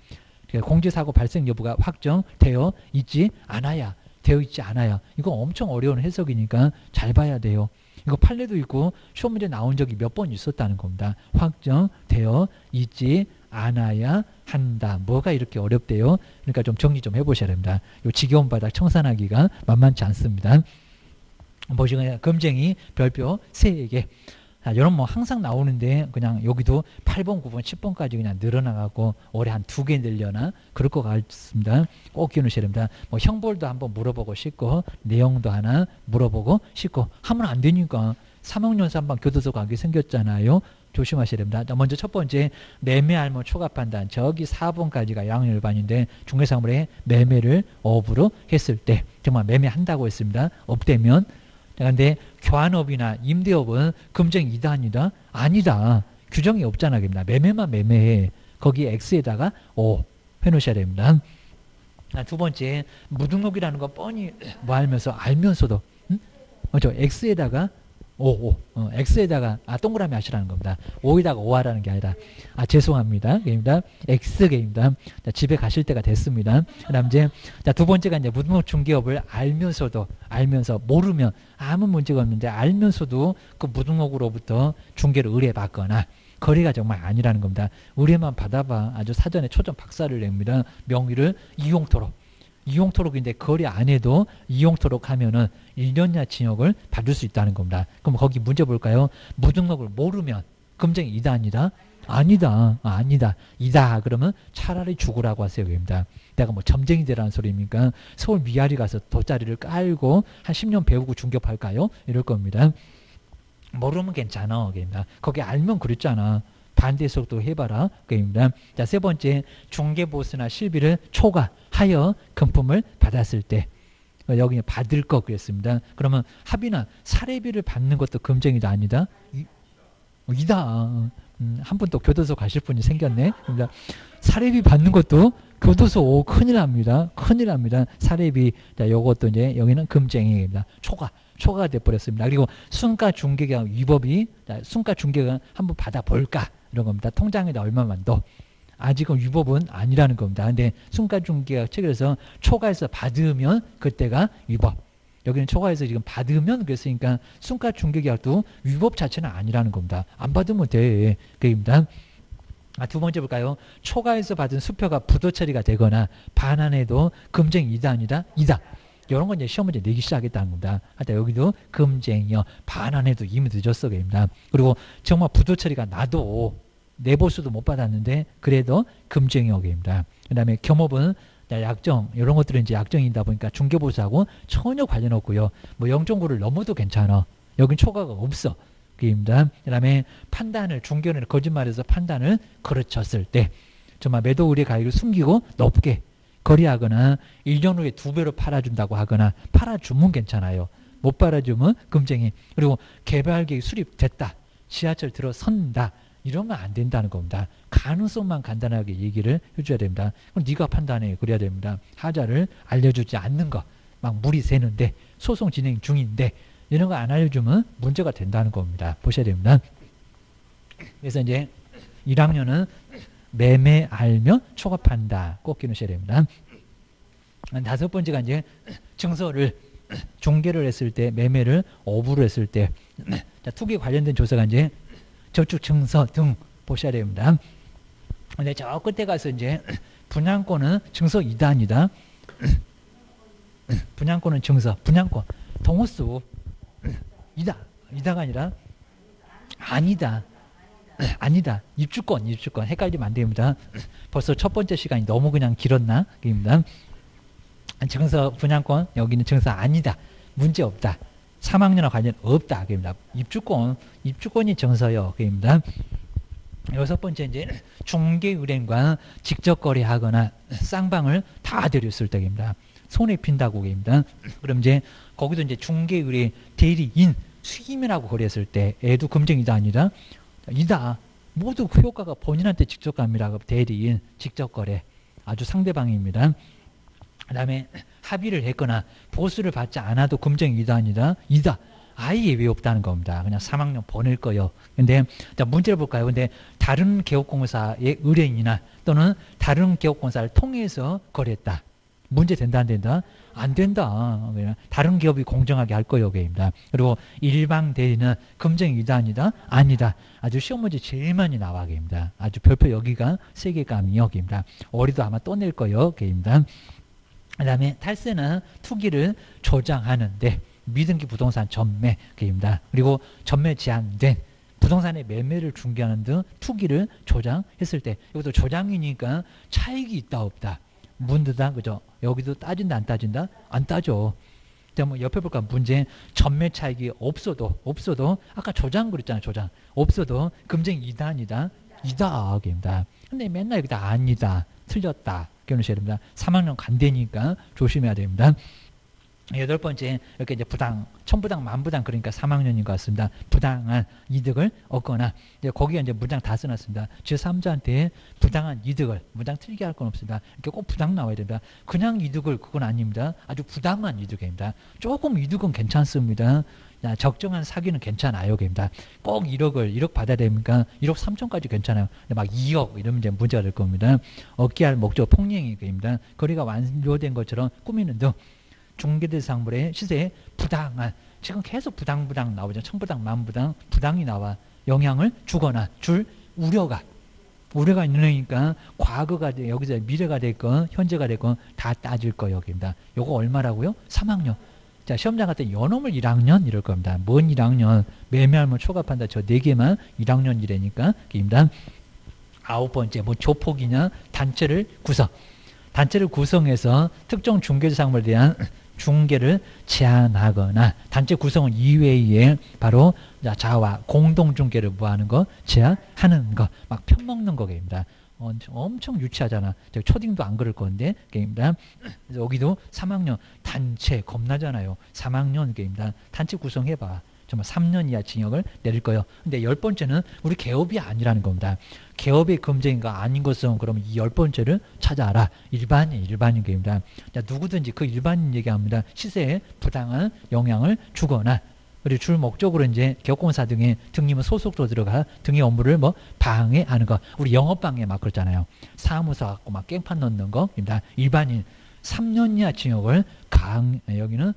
공제사고 발생 여부가 확정되어 있지 않아야. 되어 있지 않아요. 이거 엄청 어려운 해석이니까 잘 봐야 돼요. 이거 판례도 있고 시험 문제 나온 적이 몇 번 있었다는 겁니다. 확정되어 있지 않아야 한다. 뭐가 이렇게 어렵대요? 그러니까 좀 정리 좀 해보셔야 됩니다. 요 지겨운 바닥 청산하기가 만만치 않습니다. 보시면 금쟁이 별표 3개. 이런 뭐 항상 나오는데 그냥 여기도 8번, 9번, 10번까지 그냥 늘어나가고 올해 한 2개 늘려나 그럴 것 같습니다. 꼭 기억하셔야 됩니다. 뭐 형벌도 한번 물어보고 싶고 내용도 하나 물어보고 싶고 하면 안 되니까 3학년 3반 교도소 가게 생겼잖아요. 조심하셔야 됩니다. 먼저 첫 번째 매매알모 초과판단. 저기 4번까지가 양일반인데 중개사물에 매매를 업으로 했을 때 정말 매매한다고 했습니다. 업되면. 그런데 교환업이나 임대업은 금쟁 이단이다? 아니다. 규정이 없잖아. 매매만 매매해. 거기 X에다가 O 해놓으셔야 됩니다. 두 번째 무등록이라는 거 뻔히 뭐 알면서도 그렇죠. X에다가 X에다가 동그라미 하시라는 겁니다. O에다가 O하라는 게 아니라 죄송합니다. 게임입니다. X 게임입니다. 집에 가실 때가 됐습니다. 그다음 이제 두 번째가 이제 무등록 중개업을 알면서 모르면 아무 문제가 없는데 알면서도 그 무등록으로부터 중개를 의뢰받거나 거래가 정말 아니라는 겁니다. 의뢰만 받아봐 아주 사전에 초점 박살을 냅니다. 명의를 이용토록인데 거래 안 해도 이용토록 하면은 1년이나 징역을 받을 수 있다는 겁니다. 그럼 거기 문제 볼까요? 무등록을 모르면 금쟁이 이다 아니다? 아니다. 아니다. 이다. 그러면 차라리 죽으라고 하세요. 입니다. 내가 뭐 점쟁이 되라는 소리입니까? 서울 미아리 가서 돗자리를 깔고 한 10년 배우고 중개할까요? 이럴 겁니다. 모르면 괜찮아. 입니다. 거기 알면 그랬잖아. 반대 해석도 해봐라. 그입니다. 자, 세 번째 중개보수나 실비를 초과하여 금품을 받았을 때 여기 받을 거 그랬습니다. 그러면 합의나 사례비를 받는 것도 금쟁이다 아니다? 이다. 한 분 또 교도소 가실 분이 생겼네. 그러니까 사례비 받는 것도 교도소 큰일 납니다. 큰일 납니다. 사례비. 자, 요것도 이제 여기는 금쟁이입니다. 초과가 돼버렸습니다. 그리고 순가 중개가 위법이 순가 중개가 한번 받아볼까 이런 겁니다. 통장에다 얼마만 더. 아직은 위법은 아니라는 겁니다. 근데 순가중개가 체결해서 초과해서 받으면 그때가 위법. 여기는 초과해서 지금 받으면 그랬으니까 순가중개계약도 위법 자체는 아니라는 겁니다. 안 받으면 돼. 그입니다. 두 번째 볼까요? 초과해서 받은 수표가 부도 처리가 되거나 반환해도 금쟁 이다 아니다? 이다. 이런 건 이제 시험 문제 내기 시작했다는 겁니다. 하여튼 여기도 금쟁이요. 반환해도 이미 늦었어. 그입니다. 그리고 정말 부도 처리가 나도 내보수도 못 받았는데 그래도 금쟁이역입니다. 그 다음에 겸업은 약정 이런 것들은 이제 약정이다 보니까 중개보수하고 전혀 관련 없고요. 뭐 0.9를 넘어도 괜찮아. 여긴 초과가 없어. 그입니다. 그 다음에 판단을 중개원에 거짓말해서 판단을 그르쳤을 때 정말 매도 의뢰 가격을 숨기고 높게 거래하거나 1년 후에 2배로 팔아준다고 하거나 팔아주면 괜찮아요. 못 팔아주면 금쟁이. 그리고 개발계획이 수립됐다. 지하철 들어선다. 이러면 안 된다는 겁니다. 가능성만 간단하게 얘기를 해줘야 됩니다. 그럼 네가 판단해. 그래야 됩니다. 하자를 알려주지 않는 거. 막 물이 새는데 소송 진행 중인데 이런 거 안 알려주면 문제가 된다는 겁니다. 보셔야 됩니다. 그래서 이제 1학년은 매매 알면 초과판다. 꼭 기억하셔야 됩니다. 다섯 번째가 이제 증서를 중개를 했을 때 매매를 업으로 했을 때 투기 관련된 조사가 이제 저축 증서 등 보셔야 됩니다. 근데 저 끝에 가서 이제 분양권은 증서 2단이다. 분양권은 증서, 분양권, 동호수 2다가 아니라 아니다. 입주권 헷갈리면 안 됩니다. 벌써 첫 번째 시간이 너무 그냥 길었나? 입니다. 증서 분양권 여기는 증서 아니다. 문제 없다. 3학년과 관련 없다. 그입니다. 입주권이 증서요. 그입니다. 여섯 번째 이제 중개 의뢰인과 직접 거래하거나 쌍방을 다 데렸을 때입니다. 손에 핀다고 그입니다. 그럼 이제 거기도 이제 중개 의뢰 대리인 수임이라고 거래했을 때 애도 금쟁이다 아니다. 이다. 모두 그 효과가 본인한테 직접 갑니다. 대리인 직접 거래. 아주 상대방입니다. 그 다음에 합의를 했거나 보수를 받지 않아도 금정이 이다 아니다? 이다. 아예 예외 없다는 겁니다. 그냥 3학년 보낼 거요. 근데 자, 문제를 볼까요? 근데 다른 개업공사의 의뢰인이나 또는 다른 개업공사를 통해서 거래했다. 문제 된다 안 된다? 안 된다. 다른 기업이 공정하게 할 거예요. 입니다. 그리고 일방 대리는 금정이 이다 아니다? 아니다. 아주 시험 문제 제일 많이 나와. 입니다. 아주 별표 여기가 3개감이요. 입니다. 어리도 아마 또 낼 거예요. 입니다. 그 다음에 탈세는 투기를 조장하는데 미등기 부동산 전매 입니다. 그리고 전매 제한된 부동산의 매매를 중개하는 등 투기를 조장했을 때 이것도 조장이니까 차익이 있다 없다. 문드다 그죠? 여기도 따진다 안 따진다? 안 따져. 뭐 옆에 볼까 문제 전매 차익이 없어도 아까 조장 그랬잖아요. 조장 없어도 금정이 이다 아니다? 이다 입니다. 근데 맨날 여기다 아니다 틀렸다 기억하셔야 됩니다. 3학년 간대니까 조심해야 됩니다. 8번째 이렇게 이제 부당, 천부당, 만부당 그러니까 3학년인 것 같습니다. 부당한 이득을 얻거나 이제 거기에 이제 문장 다 써놨습니다. 제3자한테 부당한 이득을 문장 틀리게 할 건 없습니다. 이렇게 꼭 부당 나와야 됩니다. 그냥 이득을 그건 아닙니다. 아주 부당한 이득입니다. 조금 이득은 괜찮습니다. 야, 적정한 사기는 괜찮아요. 입니다. 꼭 1억 받아야 됩니까? 1억 3천까지 괜찮아요. 근데 막 2억 이러면 이제 문제가 될 겁니다. 얻게 할 목적 폭행입니다. 거래가 완료된 것처럼 꾸미는 등 중개대상물의 시세에 부당한 지금 계속 부당 나오죠. 천부당 만부당 부당이 나와 영향을 주거나 줄 우려가 있으니까 과거가 돼 여기서 미래가 됐건 현재가 됐건 다 따질 거예요. 여기입니다. 요거 얼마라고요? 3학년. 자 시험장 같은 연놈을 1학년 이럴 겁니다. 뭔 1학년 매매하면 초과한다. 저 4개만 1학년이라니까. 입니다. 9번째 뭐 조폭이냐 단체를 구성해서 특정 중개대상물에 대한 중개를 제한하거나 단체 구성은 이외에 바로 자와 공동 중개를 뭐하는 거 제한하는 거 막 편먹는 거입니다. 엄청 유치하잖아. 초딩도 안 그럴 건데 게임입니다. 그래서 여기도 3학년 단체 겁나잖아요. 3학년 게임입니다. 단체 구성해봐. 정말 3년 이하 징역을 내릴 거예요. 근데 10번째는 우리 개업이 아니라는 겁니다. 개업의 금쟁이가 아닌 것은 그럼 이 10번째를 찾아라. 일반인 게임입니다. 누구든지 그 일반인 얘기합니다. 시세에 부당한 영향을 주거나 그리고 줄 목적으로 이제 개업공사 등의 등림은 소속도 들어가 등의 업무를 뭐 방해하는 거. 우리 영업방해 막 그랬잖아요. 사무소 갖고 막 깽판 넣는 거입니다. 일반인 3년 이하 징역을 여기는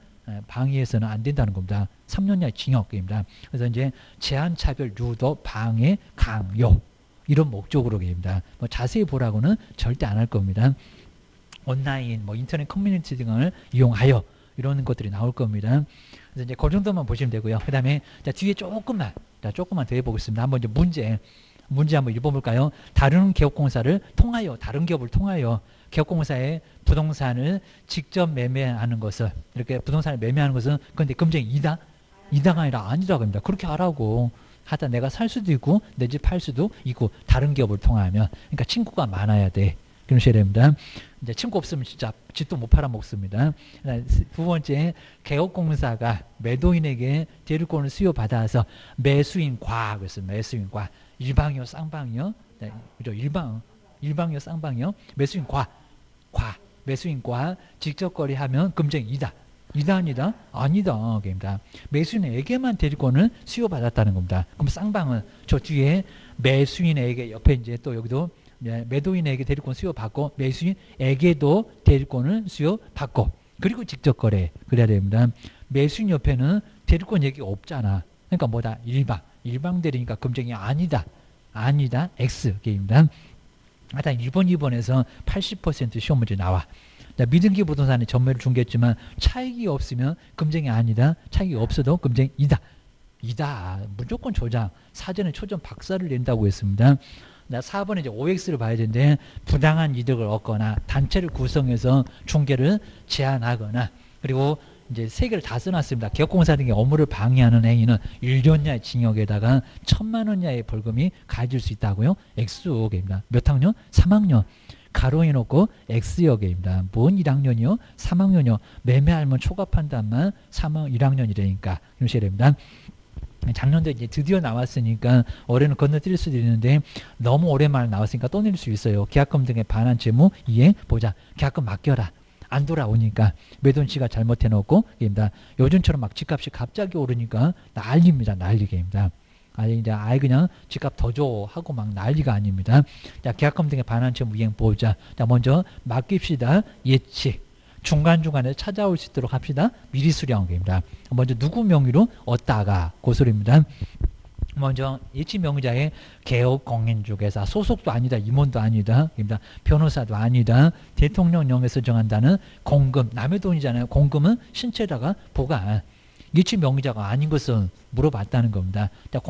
방해해서는 안 된다는 겁니다. 3년 이하 징역입니다. 그래서 이제 제한차별, 유도, 방해, 강요 이런 목적으로입니다. 뭐 자세히 보라고는 절대 안 할 겁니다. 온라인, 뭐 인터넷 커뮤니티 등을 이용하여 이런 것들이 나올 겁니다. 그래서 이제 그 정도만 보시면 되고요. 그 다음에 뒤에 조금만 더 해보겠습니다. 한번 이제 문제 한번 읽어볼까요? 다른 개업공사를 통하여 다른 기업을 통하여 개업공사의 부동산을 직접 매매하는 것을 이렇게 부동산을 매매하는 것은 그런데 금정이 이다가 아니라 아니라고 합니다. 그렇게 하라고 하다 내가 살 수도 있고 내 집 팔 수도 있고 다른 기업을 통하면 그러니까 친구가 많아야 돼. 그러셔야 됩니다. 이제 친구 없으면 진짜 집도 못 팔아먹습니다. 두 번째, 개업공사가 매도인에게 대리권을 수요받아서 매수인과 그래서 매수인과 일방이요 쌍방이요 네, 그죠? 일방이요 쌍방이요 매수인과 직접 거래하면 금정이 이다 아니다? 아니다. 입니다. 매수인에게만 대리권을 수요받았다는 겁니다. 그럼 쌍방은 저 뒤에 매수인에게 옆에 이제 또 여기도 매도인에게 대리권 수요받고 매수인에게도 대리권을 수요받고 그리고 직접 거래 그래야 됩니다. 매수인 옆에는 대리권 얘기가 없잖아. 그러니까 뭐다? 일방 대리니까 금정이 아니다 X 게임입니다. 하여튼 1번 2번에서 80% 시험 문제 나와. 미등기 부동산의 전매를 중개했지만 차익이 없으면 금정이 아니다. 차익이 없어도 금정이 이다. 무조건 조장. 사전에 초점 박사를 낸다고 했습니다. 4번에 이제 OX를 봐야 되는데 부당한 이득을 얻거나 단체를 구성해서 중개를 제한하거나 그리고 이제 3개를 다 써놨습니다. 개업공사 등의 업무를 방해하는 행위는 1년 이하의 징역에다가 1,000만 원 이하의 벌금이 가해질 수 있다고요. X역입니다. 몇 학년? 3학년. 가로해놓고 X역입니다. 뭔 1학년이요? 3학년이요. 매매하면 초과판단만 1학년이라니까. 이러셔야 됩니다. 작년도 이제 드디어 나왔으니까 올해는 건너뛸 수도 있는데 너무 오랜만에 나왔으니까 또 낼 수 있어요. 계약금 등의 반환 채무 이행 보자. 계약금 맡겨라. 안 돌아오니까 매도인씨가 잘못해놓고 입니다. 요즘처럼 막 집값이 갑자기 오르니까 난리입니다. 난리입니다. 아니 이제 아예 그냥 집값 더 줘 하고 막 난리가 아닙니다. 자, 계약금 등의 반환 채무 이행 보자. 자, 먼저 맡깁시다. 예치. 중간중간에 찾아올 수 있도록 합시다. 미리 수령입니다. 먼저 누구 명의로 얻다가 고소리입니다. 먼저 예치 명의자의 개업 공인중개사 소속도 아니다. 임원도 아니다. 변호사도 아니다. 대통령령에서 정한다는 공금. 남의 돈이잖아요. 공금은 신체다가 보관. 예치 명의자가 아닌 것은 물어봤다는 겁니다. 자,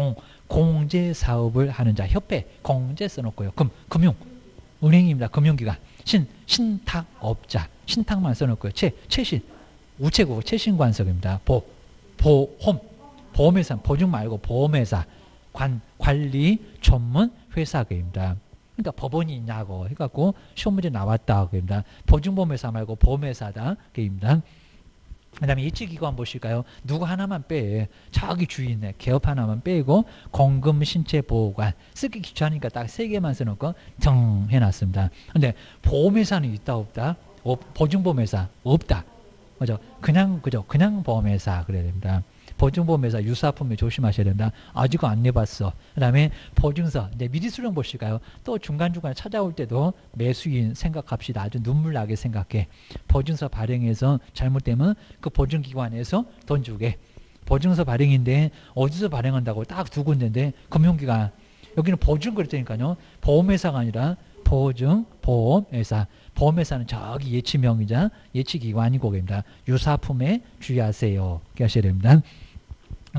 공제 사업을 하는 자 협회 공제 써놓고요. 금융 은행입니다. 금융기관 신탁업자 신탁만 써놓고요. 최신 우체국 최신관석입니다. 보험 보험회사 보증 말고 보험회사 관리 전문 회사입니다. 그러니까 법원이 있냐고 해갖고 시험 문제 나왔다 그입니다. 보증보험회사 말고 보험회사다 그입니다. 그 다음에 예치기관 보실까요? 누구 하나만 빼. 자기 주인의 개업 하나만 빼고 공금 신체 보호관 쓰기 귀찮으니까 딱 3개만 써놓고 등 해놨습니다. 근데 보험회사는 있다 없다? 보증보험회사 없다. 그죠? 그냥 보험회사 그래야 됩니다. 보증보험회사 유사품에 조심하셔야 된다. 아직 안 내봤어. 그 다음에 보증서 이제 미리 수령 보실까요? 또 중간중간에 찾아올 때도 매수인 생각합시다. 아주 눈물 나게 생각해. 보증서 발행해서 잘못되면 그 보증기관에서 돈 주게. 보증서 발행인데 어디서 발행한다고 딱 두 군데인데 금융기관 여기는 보증 그랬다니까요. 보험회사가 아니라 보험회사. 보험회사는 저기 예치명의자 예치기관이고 입니다. 유사품에 주의하세요. 이렇게 하셔야 됩니다.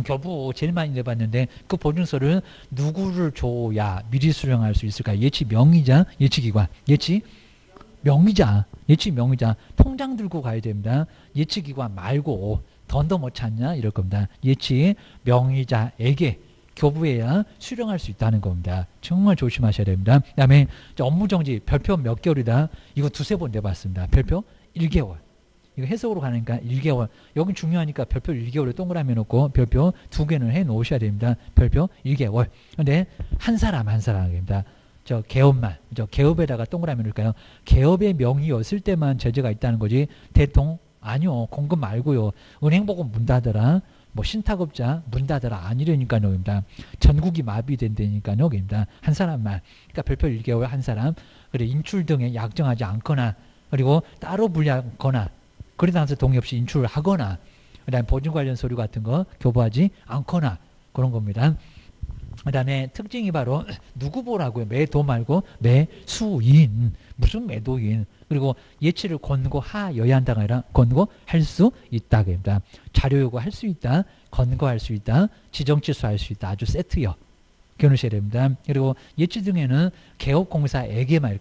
교부 제일 많이 내봤는데 그 보증서를 누구를 줘야 미리 수령할 수 있을까? 예치명의자 예치기관 예치명의자 통장 들고 가야 됩니다. 예치기관 말고 돈도 못 찾냐 이럴 겁니다. 예치명의자에게 교부해야 수령할 수 있다는 겁니다. 정말 조심하셔야 됩니다. 그 다음에 업무정지 별표 몇 개월이다. 이거 2-3번 내봤습니다. 별표 1개월. 이거 해석으로 가니까 1개월. 여긴 중요하니까 별표 1개월에 동그라미 놓고 별표 2개는 해 놓으셔야 됩니다. 별표 1개월. 근데 한 사람입니다. 저 개업만. 저 개업에다가 동그라미 놓을까요? 개업의 명의였을 때만 제재가 있다는 거지. 대통 아니요. 공금 말고요. 은행 보고 문 닫아라. 뭐 신탁업자 문 닫아라 아니라니까요. 입니다. 전국이 마비된다니까요. 입니다. 한 사람만. 그러니까 별표 1개월 한 사람. 그리고 인출 등에 약정하지 않거나 그리고 따로 분리하거나 그러다 나서 동의 없이 인출을 하거나 그 다음에 보증 관련 서류 같은 거 교부하지 않거나 그런 겁니다. 그 다음에 특징이 바로 누구 보라고요. 매도 말고 매수인. 무슨 매도인. 그리고 예치를 권고하여야 한다가 아니라 권고할 수 있다. 그럽니다. 자료 요구할 수 있다. 권고할 수 있다. 지정 취소할 수 있다. 아주 세트요. 기억하셔야 됩니다. 그리고 예치 등에는 개업공사에게만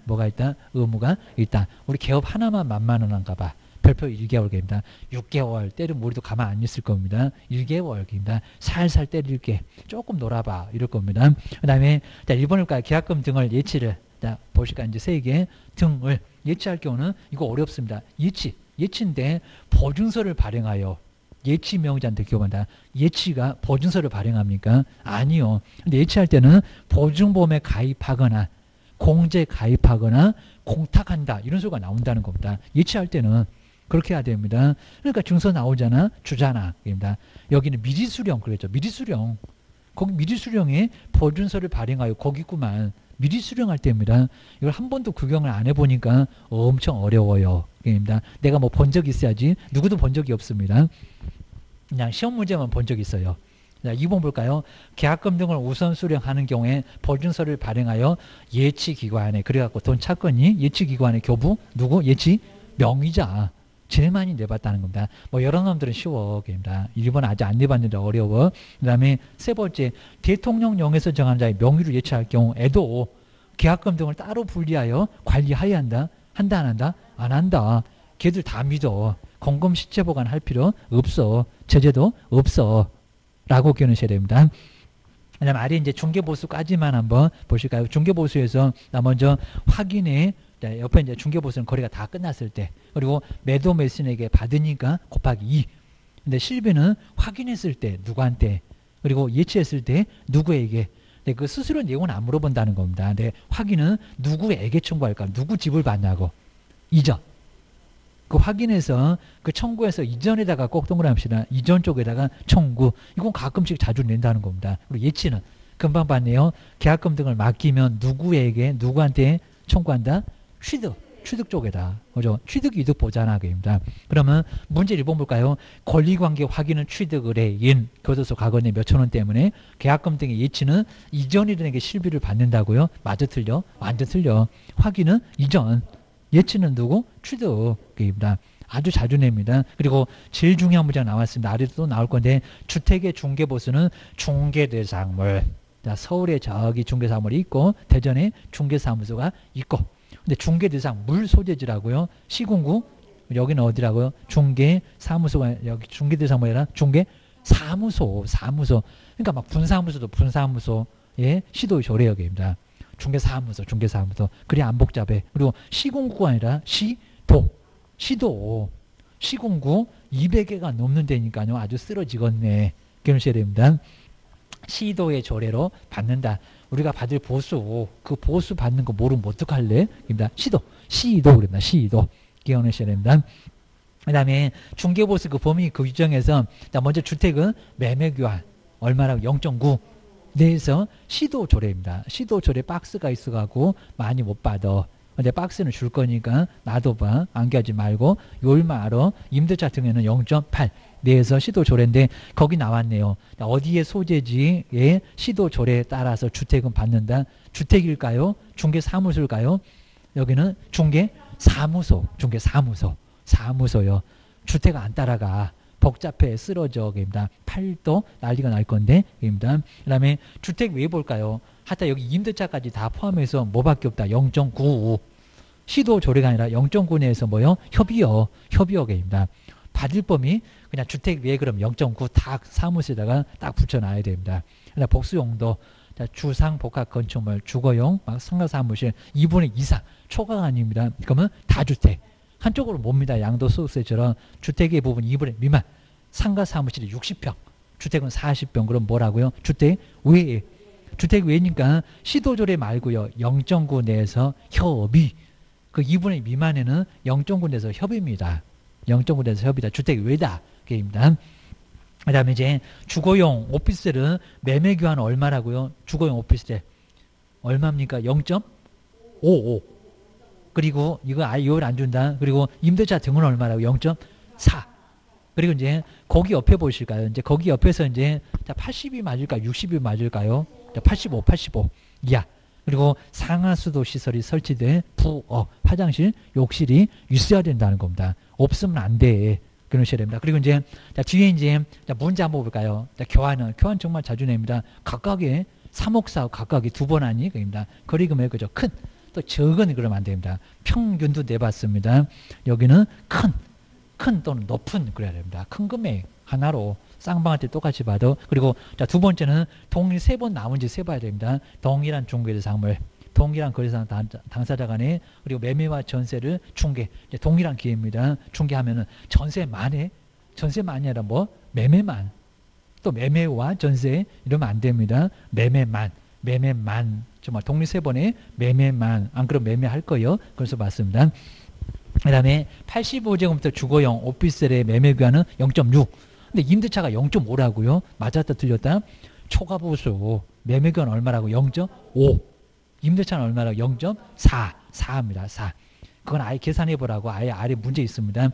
뭐가 있다? 의무가 있다. 우리 개업 하나만 만만원한가 봐. 별표 1개월입니다. 6개월 때리면 우리도 가만 안 있을 겁니다. 1개월입니다. 살살 때릴게. 조금 놀아봐. 이럴 겁니다. 그 다음에 1번일까요? 계약금 등을 예치를 보실까 이제 3개 등을 예치할 경우는 이거 어렵습니다. 예치인데 보증서를 발행하여 예치 명의자한테 기업한다. 예치가 보증서를 발행합니까? 아니요. 근데 예치할 때는 보증보험에 가입하거나 공제 가입하거나 공탁한다. 이런 소리가 나온다는 겁니다. 예치할 때는 그렇게 해야 됩니다. 그러니까 증서 나오잖아. 주잖아. 입니다. 여기는 미리수령 그랬죠. 미리수령. 거기 미리수령에 보증서를 발행하여 거기구만. 미리 수령할 때입니다. 이걸 한 번도 구경을 안 해보니까 엄청 어려워요. 입니다. 내가 뭐 본 적이 있어야지. 누구도 본 적이 없습니다. 그냥 시험 문제만 본 적이 있어요. 자, 2번 볼까요? 계약금 등을 우선 수령하는 경우에 보증서를 발행하여 예치기관에 그래갖고 돈 찾거니 예치기관의 교부 누구? 예치 명의자. 제일 많이 내봤다는 겁니다. 뭐 여러 놈들은 쉬워. 1번 아직 안 내봤는데 어려워. 그 다음에 3번째 대통령령에서 정한 자의 명의로 예치할 경우에도 계약금 등을 따로 분리하여 관리해야 한다. 한다 안 한다? 안 한다. 걔들 다 믿어. 공금 시체 보관할 필요 없어. 제재도 없어. 라고 기억하셔야 됩니다. 그 다음에 아래 이제 중개보수까지만 한번 보실까요? 중개보수에서 먼저 확인해 옆에 이제 중개보수는 거래가 다 끝났을 때 그리고 매도 매수인에게 받으니까 곱하기 2 근데 실비는 확인했을 때 누구한테, 그리고 예치했을 때 누구에게. 근데 그 수수료 내용은 안 물어본다는 겁니다. 근데 확인은 누구에게 청구할까? 누구 집을 받냐고. 이전. 그 확인해서 그 청구해서 이전에다가 꼭 동그라미 합시다. 이전 쪽에다가 청구. 이건 가끔씩 자주 낸다는 겁니다. 그리고 예치는 금방 봤네요. 계약금 등을 맡기면 누구에게, 누구한테 청구한다? 취득 쪽에다. 그죠? 취득 이득 보장하기입니다. 그러면 문제 1번 볼까요? 권리관계 확인은 취득 의뢰인 교도소 과거내 몇천 원 때문에 계약금 등의 예치는 이전이라는 게 실비를 받는다고요? 맞아 틀려? 완전 틀려. 확인은 이전, 예치는 누구? 취득입니다. 아주 자주 냅니다. 그리고 제일 중요한 문제가 나왔습니다. 아래도 또 나올 건데 주택의 중개보수는 중개대상물. 자, 서울에 저기 중개사무소이 있고 대전에 중개사무소가 있고, 근데 중개대상 물 소재지라고요. 시군구 여기는 어디라고요? 중개사무소가 여기 중개대상물이 아니라 중개사무소. 그러니까 막 분사무소도 분사무소, 예, 시도 조례역입니다. 중개사무소. 그래 안 복잡해. 그리고 시군구가 아니라 시도. 시군구 200개가 넘는 데니까요. 아주 쓰러지겠네. 기억하셔야 됩니다. 시도의 조례로 받는다. 우리가 받을 보수, 그 보수 받는 거 모르면 어떡할래? 입니다. 시도 그랬나? 시도. 기억하셔야 됩니다. 그 다음에 중개보수 그 범위 그 규정에서, 먼저 주택은 매매교환 얼마라고? 0.9 내에서 시도 조례입니다. 시도 조례 박스가 있어가고 많이 못 받아. 근데 박스는 줄 거니까 놔둬봐. 안겨하지 말고. 요일만 알아. 임대차 등에는 0.8 내에서 시도 조례인데 거기 나왔네요. 어디에 소재지의 시도 조례에 따라서 주택은 받는다. 주택일까요? 중개사무소일까요? 여기는 중개사무소요. 주택 안 따라가. 복잡해, 쓰러져. 입니다. 팔도 난리가 날 건데. 입니다. 그 다음에 주택 왜 볼까요? 하여튼 여기 임대차까지 다 포함해서 뭐밖에 없다. 0.95. 시도 조례가 아니라 0.9 내에서 뭐요? 협의역입니다. 받을 범위 그냥 주택 위에 그럼 0.9 딱 사무실에다가 딱 붙여놔야 됩니다. 그다음 복수용도 주상 복합 건축물 주거용 상가사무실 2분의 2상 초과가 아닙니다. 그러면 다주택 한쪽으로 뭡니다. 양도소득세처럼 주택의 부분 2분의 미만 상가사무실이 60평 주택은 40평 그럼 뭐라고요? 주택 외니까 시도조례 말고요. 0.9 내에서 협의 그 2분의 미만에는 0.9 내에서 협의입니다. 0.9 내에서 협의다. 주택 외다. 게임입니다. 그 다음에 이제 주거용 오피스텔은 매매 교환 얼마라고요? 주거용 오피스텔 얼마입니까? 0.55 그리고 이거 아예 요일 안 준다. 그리고 임대차 등은 얼마라고? 0.4 그리고 이제 거기 옆에 보실까요? 이제 거기 옆에서 이제 80이 맞을까요? 60이 맞을까요? 85 이하. 그리고 상하수도 시설이 설치된 부엌, 화장실, 욕실이 있어야 된다는 겁니다. 없으면 안 돼. 그러셔야 됩니다. 그리고 이제 뒤에 이제 문제 한번 볼까요? 교환 정말 자주 냅니다. 각각의 3억 4억 각각이 2번 아니 그입니다. 거리금액 그죠? 큰 또 적은 그러면 안 됩니다. 평균도 내봤습니다. 여기는 큰 또는 높은 그래야 됩니다. 큰 금액 하나로 쌍방할 때 똑같이 봐도. 그리고 두 번째는 동일 3번 나온지 세봐야 됩니다. 동일한 중개대상물, 동일한 거래상 당사자 간에 그리고 매매와 전세를 중개, 동일한 기회입니다. 중개하면은 전세만이 아니라 뭐 매매만, 또 매매와 전세 이러면 안 됩니다. 매매만 정말 동일 3번에 매매만 안 그럼 매매할 거예요. 그래서 봤습니다. 그 다음에 85제곱미터 주거용 오피스텔의 매매교환은 0.6 근데 임대차가 0.5라고요. 맞았다 틀렸다. 초과보수 매매교환 얼마라고? 0.5 임대차는 얼마라고? 0.4입니다. 4 그건 아예 계산해 보라고 아예 아래 문제 있습니다.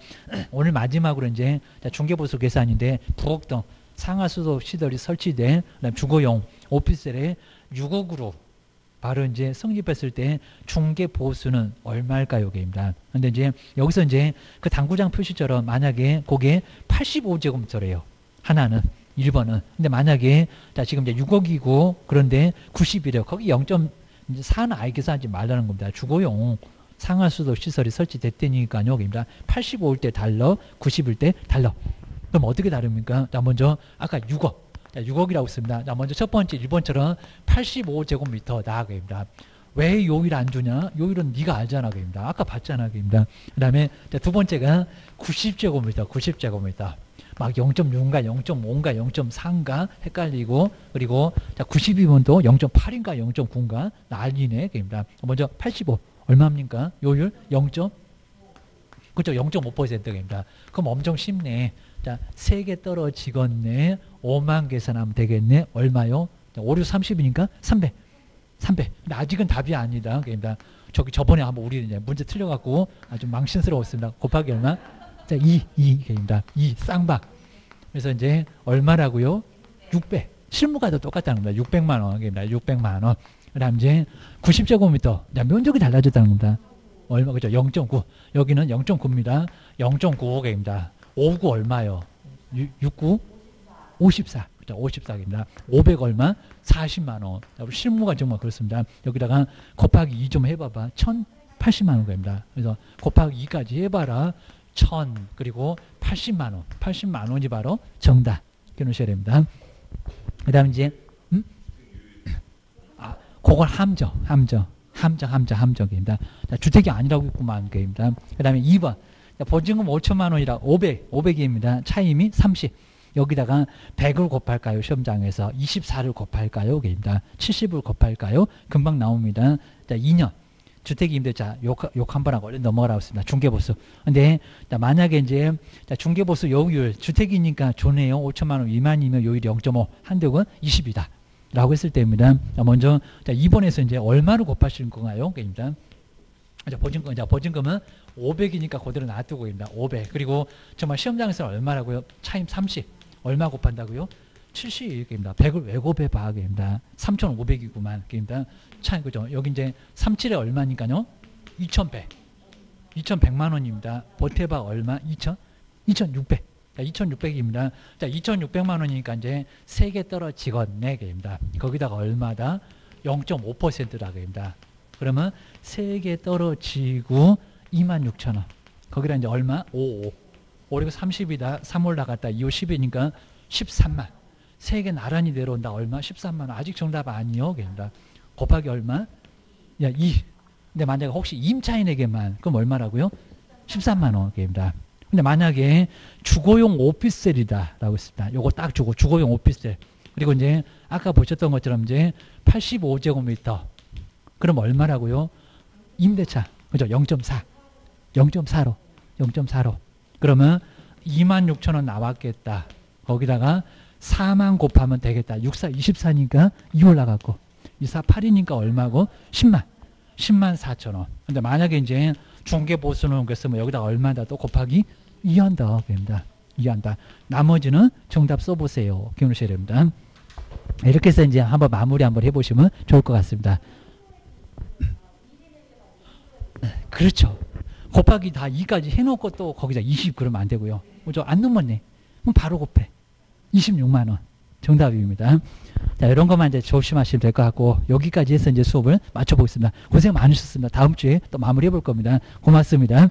오늘 마지막으로 이제 중개보수 계산인데 부엌 등 상하수도 시설이 설치된 주거용 오피스텔의 6억으로 바로 이제 성립했을 때 중개 보수는 얼마일까요? 입니다. 근데 이제 여기서 이제 그 당구장 표시처럼 만약에 그게 85제곱미터래요. 하나는 1번은. 근데 만약에 지금 이제 6억이고 그런데 90이래요. 거기 0.4는 아예 계산하지 말라는 겁니다. 주거용 상하수도 시설이 설치됐다니까요. 입니다. 85일 때 달러, 90일 때 달러. 그럼 어떻게 다릅니까? 먼저 아까 6억. 6억이라고 씁니다. 먼저 첫 번째 1번처럼 85제곱미터다. 그입니다. 왜 요일 안 주냐? 요일은 네가 알잖아. 그입니다. 아까 봤잖아. 그입니다. 그 다음에 두 번째가 90제곱미터. 막 0.6인가 0.5인가 0.4인가 헷갈리고 그리고 자 90이면 또 0.8인가 0.9인가 난리네. 그입니다. 먼저 85 얼마입니까? 요율 0. 그렇죠. 0.5%입니다. 그럼 엄청 쉽네. 자, 3개 떨어지겠네. 5만 계산하면 되겠네. 얼마요? 자, 5, 6, 30이니까 300. 300. 근데 아직은 답이 아니다. 그입니다. 저번에 한번 우리 이제 문제 틀려갖고 아주 망신스러웠습니다. 곱하기 얼마? 자, 2입니다. 2 쌍박. 그래서 이제 얼마라고요? 600. 실무가 더 똑같다는 겁니다. 600만 원입니다. 600만 원. 그다음 이제 90제곱미터. 자, 면적이 달라졌다는 겁니다. 얼마 그죠? 0.9. 여기는 0.9입니다. 0.95개입니다. 59 얼마요? 69 54. 그죠? 54입니다. 500 얼마? 40만 원. 실무가 정말 그렇습니다. 여기다가 곱하기 2 좀 해봐봐. 1080만 원입니다. 그래서 곱하기 2까지 해봐라. 1000 그리고 80만 원. 80만 원이 바로 정답. 이렇게 놓으셔야 됩니다. 그다음 이제 그걸 함정입니다. 자, 주택이 아니라고 있구만. 그입니다. 그다음에 2번. 자, 보증금 5천만 원이라 500입니다. 차임이 30. 여기다가 100을 곱할까요? 시험장에서 24를 곱할까요? 그입니다. 70을 곱할까요? 금방 나옵니다. 자, 2년. 주택이 임대차 욕 한 번 하고 얼른 넘어가라고 했습니다. 중개보수. 근데 자, 만약에 이제 자, 중개보수 요율 주택이니까 좋네요. 5천만 원 미만이면 요율이 0.5 한도는 20이다. 라고 했을 때입니다. 자, 먼저 자, 2번에서 이제 얼마를 곱하시는 건가요? 그입니다. 보증금은 500이니까 그대로 놔두고 있습니다. 500. 그리고 정말 시험장에서는 얼마라고요? 차임 30. 얼마 곱한다고요? 70입니다. 100을 왜 곱해봐? 그입니다. 3,500이구만. 그입니다. 차임 그죠? 여기 이제 37에 얼마니까요? 2,100. 2,100만 원입니다. 보태봐 얼마? 2,600. 2,600입니다. 자, 2,600만 원이니까 이제 3개 떨어지겠네. 그입니다. 거기다가 얼마다? 0.5%다. 그입니다. 그러면 3개 떨어지고 26,000원. 거기다 이제 얼마? 5 그리고 30이다. 3 올라갔다. 2, 5, 10이니까 13만. 3개 나란히 내려온다. 얼마? 13만 원. 아직 정답 아니요. 그입니다. 곱하기 얼마? 야, 2. 근데 만약에 혹시 임차인에게만 그럼 얼마라고요? 13만 원. 그입니다. 근데 만약에 주거용 오피스텔이다 라고 했습니다. 요거 딱 주고 주거용 오피스텔. 그리고 이제 아까 보셨던 것처럼 이제 85제곱미터. 그럼 얼마라고요? 임대차. 그죠? 0.4. 0.4로. 그러면 26,000원 나왔겠다. 거기다가 4만 곱하면 되겠다. 64, 24니까 2 올라갔고 24, 8이니까 얼마고? 10만 4,000원. 근데 만약에 이제 중개보수는 그랬으면 여기다 얼마다 또 곱하기 2한다. 됩니다. 2한다. 나머지는 정답 써보세요. 기억하셔야 됩니다. 이렇게 해서 이제 한번 마무리 한번 해보시면 좋을 것 같습니다. 그렇죠. 곱하기 다 2까지 해놓고 또 거기다 20 그러면 안 되고요. 그죠? 안 넘었네. 그럼 바로 곱해. 26만 원. 정답입니다. 자, 이런 것만 이제 조심하시면 될 것 같고, 여기까지 해서 이제 수업을 마쳐보겠습니다. 고생 많으셨습니다. 다음 주에 또 마무리해 볼 겁니다. 고맙습니다.